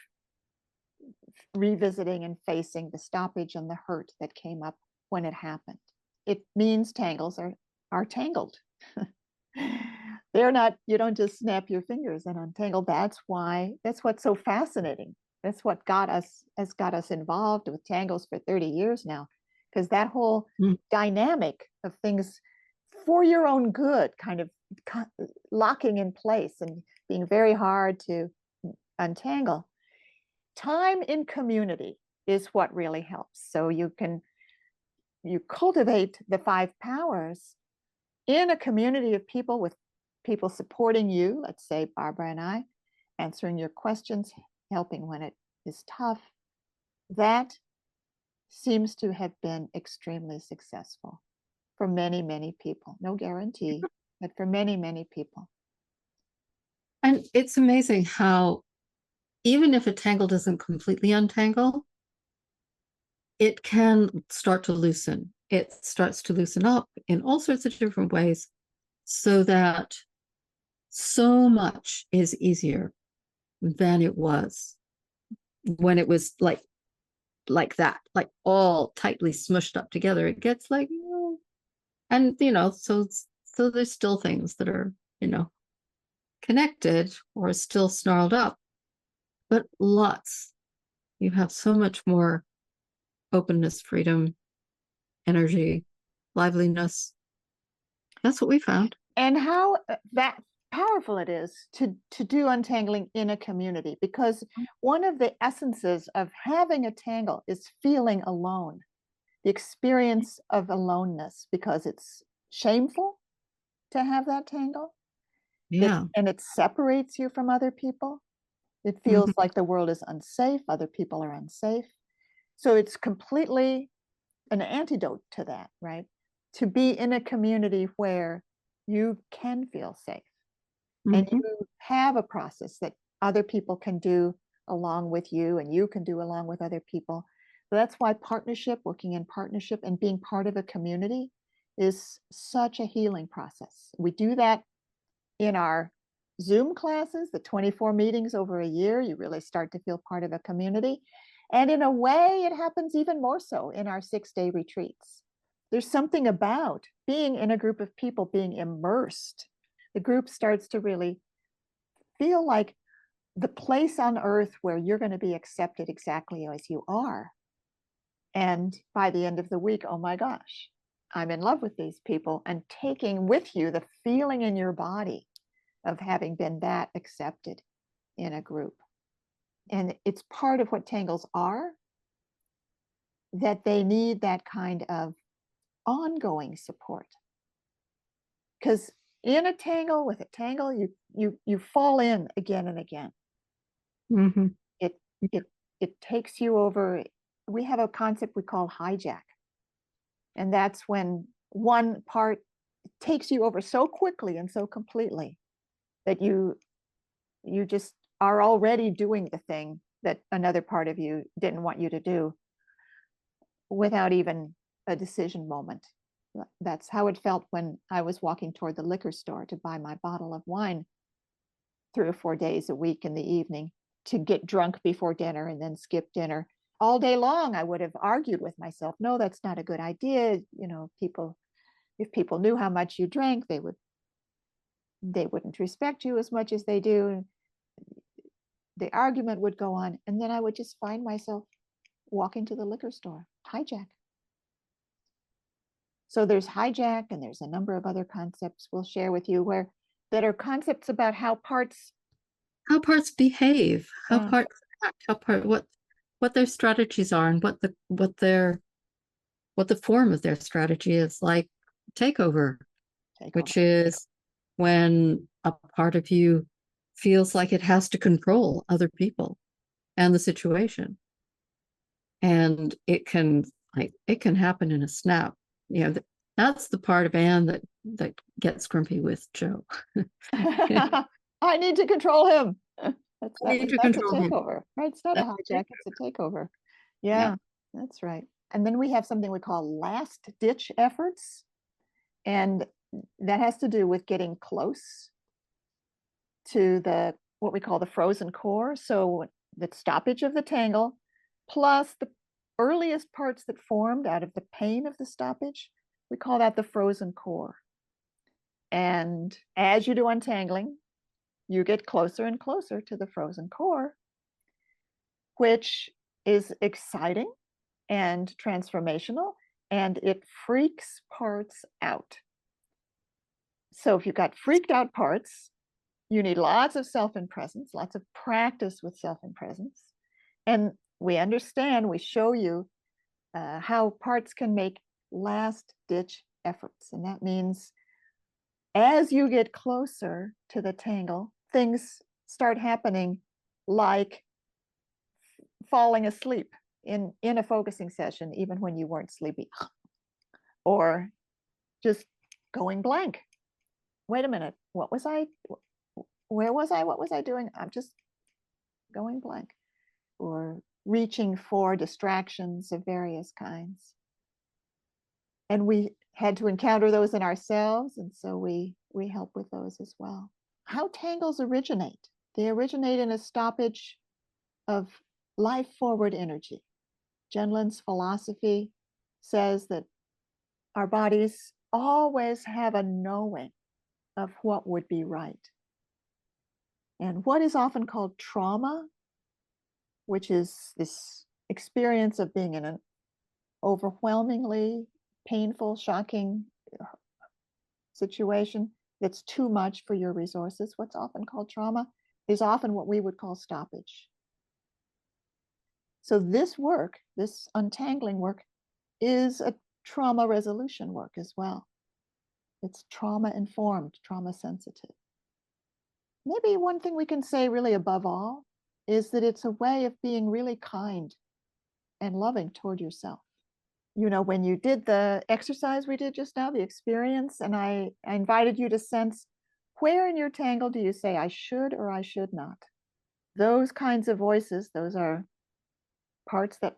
revisiting and facing the stoppage and the hurt that came up when it happened. It means tangles are tangled. They're not, you don't just snap your fingers and untangle. That's what's so fascinating. That's what has got us involved with tangles for 30 years now, because that whole dynamic of things for your own good, kind of locking in place and being very hard to untangle. Time in community is what really helps. So you cultivate the 5 powers in a community of people, with people supporting you, let's say Barbara and I, answering your questions, helping when it is tough. That seems to have been extremely successful for many, many people. No guarantee, but for many, many people. And it's amazing how even if a tangle doesn't completely untangle, it can start to loosen. It starts to loosen up in all sorts of different ways, so that so much is easier than it was when it was like that, like all tightly smushed up together. It gets like, and so there's still things that are, connected or still snarled up, but you have so much more openness, freedom, energy, liveliness. That's what we found. And how that powerful it is to do untangling in a community, because one of the essences of having a tangle is feeling alone, the experience of aloneness, because it's shameful to have that tangle. Yeah. And it separates you from other people. It feels like the world is unsafe, other people are unsafe. So it's completely an antidote to that, right? To be in a community where you can feel safe and you have a process that other people can do along with you and you can do along with other people. So that's why working in partnership and being part of a community is such a healing process. We do that in our Zoom classes, the 24 meetings over a year. You really start to feel part of a community. And in a way, it happens even more so in our 6-day retreats. There's something about being in a group of people, being immersed. The group starts to really feel like the place on earth where you're going to be accepted exactly as you are. And by the end of the week, oh my gosh, I'm in love with these people, and taking with you the feeling in your body of having been that accepted in a group. And it's part of what tangles are, that they need that kind of ongoing support. Because in a tangle, with a tangle, you fall in again and again. It takes you over. We have a concept we call hijack. And that's when one part takes you over so quickly and so completely that you just are already doing the thing that another part of you didn't want you to do without even a decision moment. That's how it felt when I was walking toward the liquor store to buy my bottle of wine 3 or 4 days a week in the evening, to get drunk before dinner and then skip dinner. All day long, I would have argued with myself, no, that's not a good idea. If people knew how much you drank, they wouldn't respect you as much as they do. The argument would go on, and then I would just find myself walking to the liquor store. Hijack. So there's hijack, and there's a number of other concepts we'll share with you that are concepts about how parts behave, how parts act, what their strategies are, and what the form of their strategy is, like takeover, which is when a part of you feels like it has to control other people and the situation. And it can happen in a snap. You know, that's the part of Anne that gets grumpy with Joe. I need to control him. That's a control him. takeover, right? It's not a hijack, it's a takeover. Yeah, that's right. And then we have something we call last ditch efforts. And that has to do with getting close to what we call the frozen core. So the stoppage of the tangle, plus the earliest parts that formed out of the pain of the stoppage, we call that the frozen core. And as you do untangling, you get closer and closer to the frozen core, which is exciting and transformational, and it freaks parts out. So if you've got freaked out parts, you need lots of self-in-presence, lots of practice with self-in-presence. And we understand, we show you how parts can make last-ditch efforts. And that means as you get closer to the tangle, things start happening like falling asleep in a focusing session, even when you weren't sleepy, or just going blank. Wait a minute, what was I? Where was I? What was I doing? I'm just going blank. Or reaching for distractions of various kinds. And we had to encounter those in ourselves, and so we help with those as well. How tangles originate? They originate in a stoppage of life forward energy. Genlin's philosophy says that our bodies always have a knowing of what would be right. And what is often called trauma, which is this experience of being in an overwhelmingly painful, shocking situation that's too much for your resources, what's often called trauma, is often what we would call stoppage. So this work, this untangling work, is a trauma resolution work as well. It's trauma informed, trauma sensitive. Maybe one thing we can say really above all is that it's a way of being really kind and loving toward yourself. You know, when you did the exercise we did just now, the experience, and I invited you to sense, where in your tangle do you say I should or I should not? Those kinds of voices, those are parts that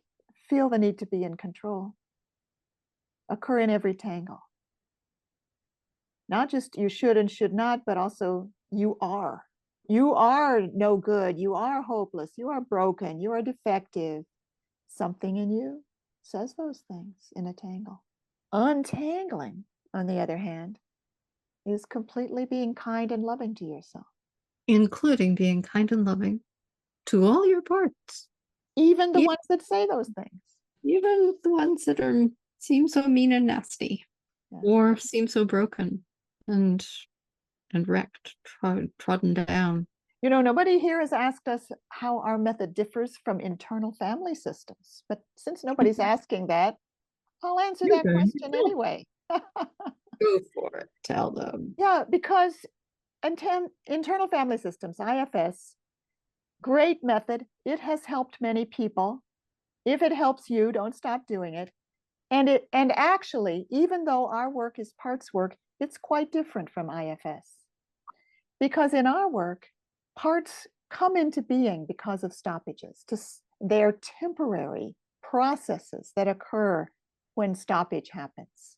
feel the need to be in control, occur in every tangle. Not just you should and should not, but also you are. You are no good. You are hopeless. You are broken. You are defective. Something in you says those things in a tangle. Untangling, on the other hand, is completely being kind and loving to yourself. Including being kind and loving to all your parts. Even the ones that say those things. Even the ones that seem so mean and nasty, or seem so broken and wrecked, trodden down. You know, nobody here has asked us how our method differs from internal family systems. But since nobody's asking that, I'll answer that question anyway. Go for it. Tell them. Yeah, because internal family systems, IFS, great method. It has helped many people. If it helps you, don't stop doing it. And actually, even though our work is parts work, it's quite different from IFS. Because in our work, parts come into being because of stoppages. They're temporary processes that occur when stoppage happens.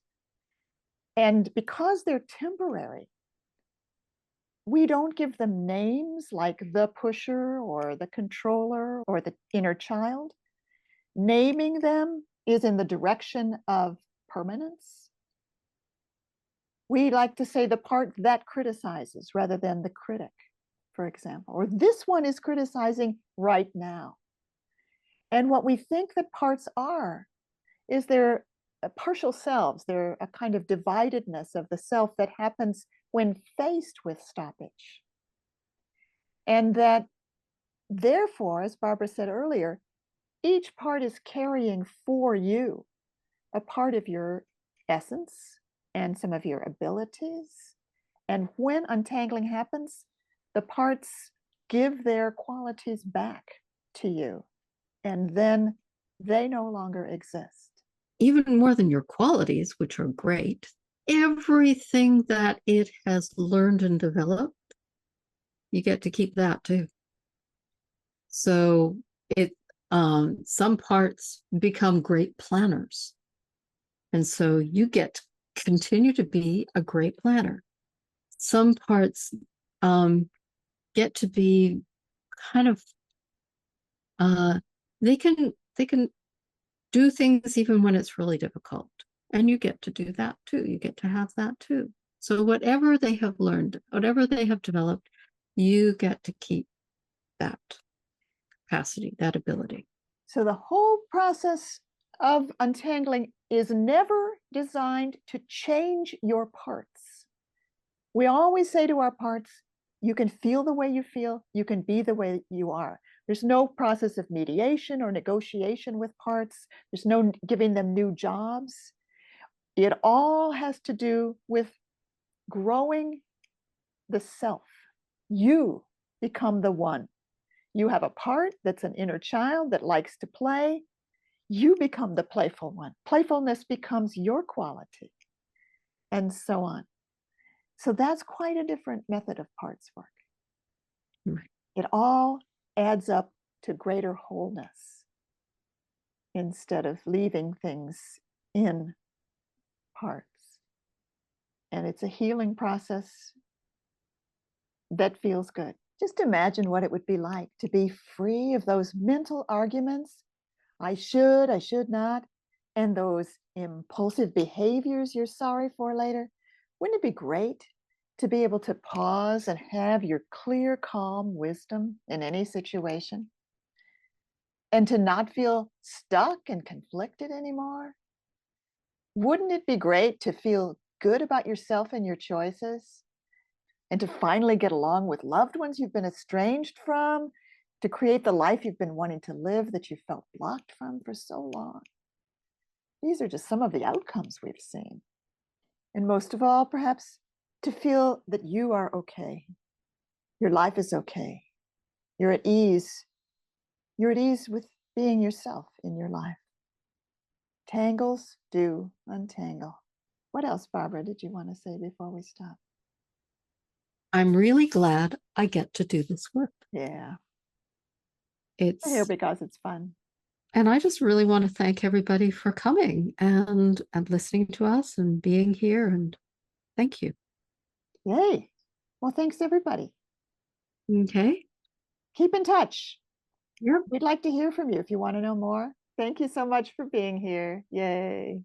And because they're temporary, we don't give them names like the pusher or the controller or the inner child. Naming them is in the direction of permanence. We like to say the part that criticizes rather than the critic, for example, or this one is criticizing right now. And what we think that parts are is they're partial selves. They're a kind of dividedness of the self that happens when faced with stoppage. And that, therefore, as Barbara said earlier, each part is carrying for you a part of your essence and some of your abilities. And when untangling happens, the parts give their qualities back to you, and then they no longer exist. Even more than your qualities, which are great, everything that it has learned and developed, you get to keep that too. So some parts become great planners. And so you get to continue to be a great planner. Some parts get to be kind of they can do things even when it's really difficult. And you get to do that too. You get to have that too. So whatever they have learned, whatever they have developed, you get to keep that capacity, that ability. So the whole process of untangling is never designed to change your parts. We always say to our parts, you can feel the way you feel, you can be the way you are. There's no process of mediation or negotiation with parts. There's no giving them new jobs. It all has to do with growing the self. You become the one. You have a part that's an inner child that likes to play. You become the playful one. Playfulness becomes your quality, and so on. So that's quite a different method of parts work. Right. It all adds up to greater wholeness instead of leaving things in parts. And it's a healing process that feels good. Just imagine what it would be like to be free of those mental arguments. I should not, and those impulsive behaviors you're sorry for later. Wouldn't it be great to be able to pause and have your clear, calm wisdom in any situation? And to not feel stuck and conflicted anymore? Wouldn't it be great to feel good about yourself and your choices? And to finally get along with loved ones you've been estranged from, to create the life you've been wanting to live that you felt blocked from for so long. These are just some of the outcomes we've seen. And most of all, perhaps, to feel that you are okay. Your life is okay. You're at ease. You're at ease with being yourself in your life. Tangles do untangle. What else, Barbara, did you want to say before we stop? I'm really glad I get to do this work. Yeah. It's Here because it's fun. And I just really want to thank everybody for coming and listening to us and being here. And thank you. Yay. Well, thanks everybody. Okay. Keep in touch. Yep. We'd like to hear from you if you want to know more. Thank you so much for being here. Yay.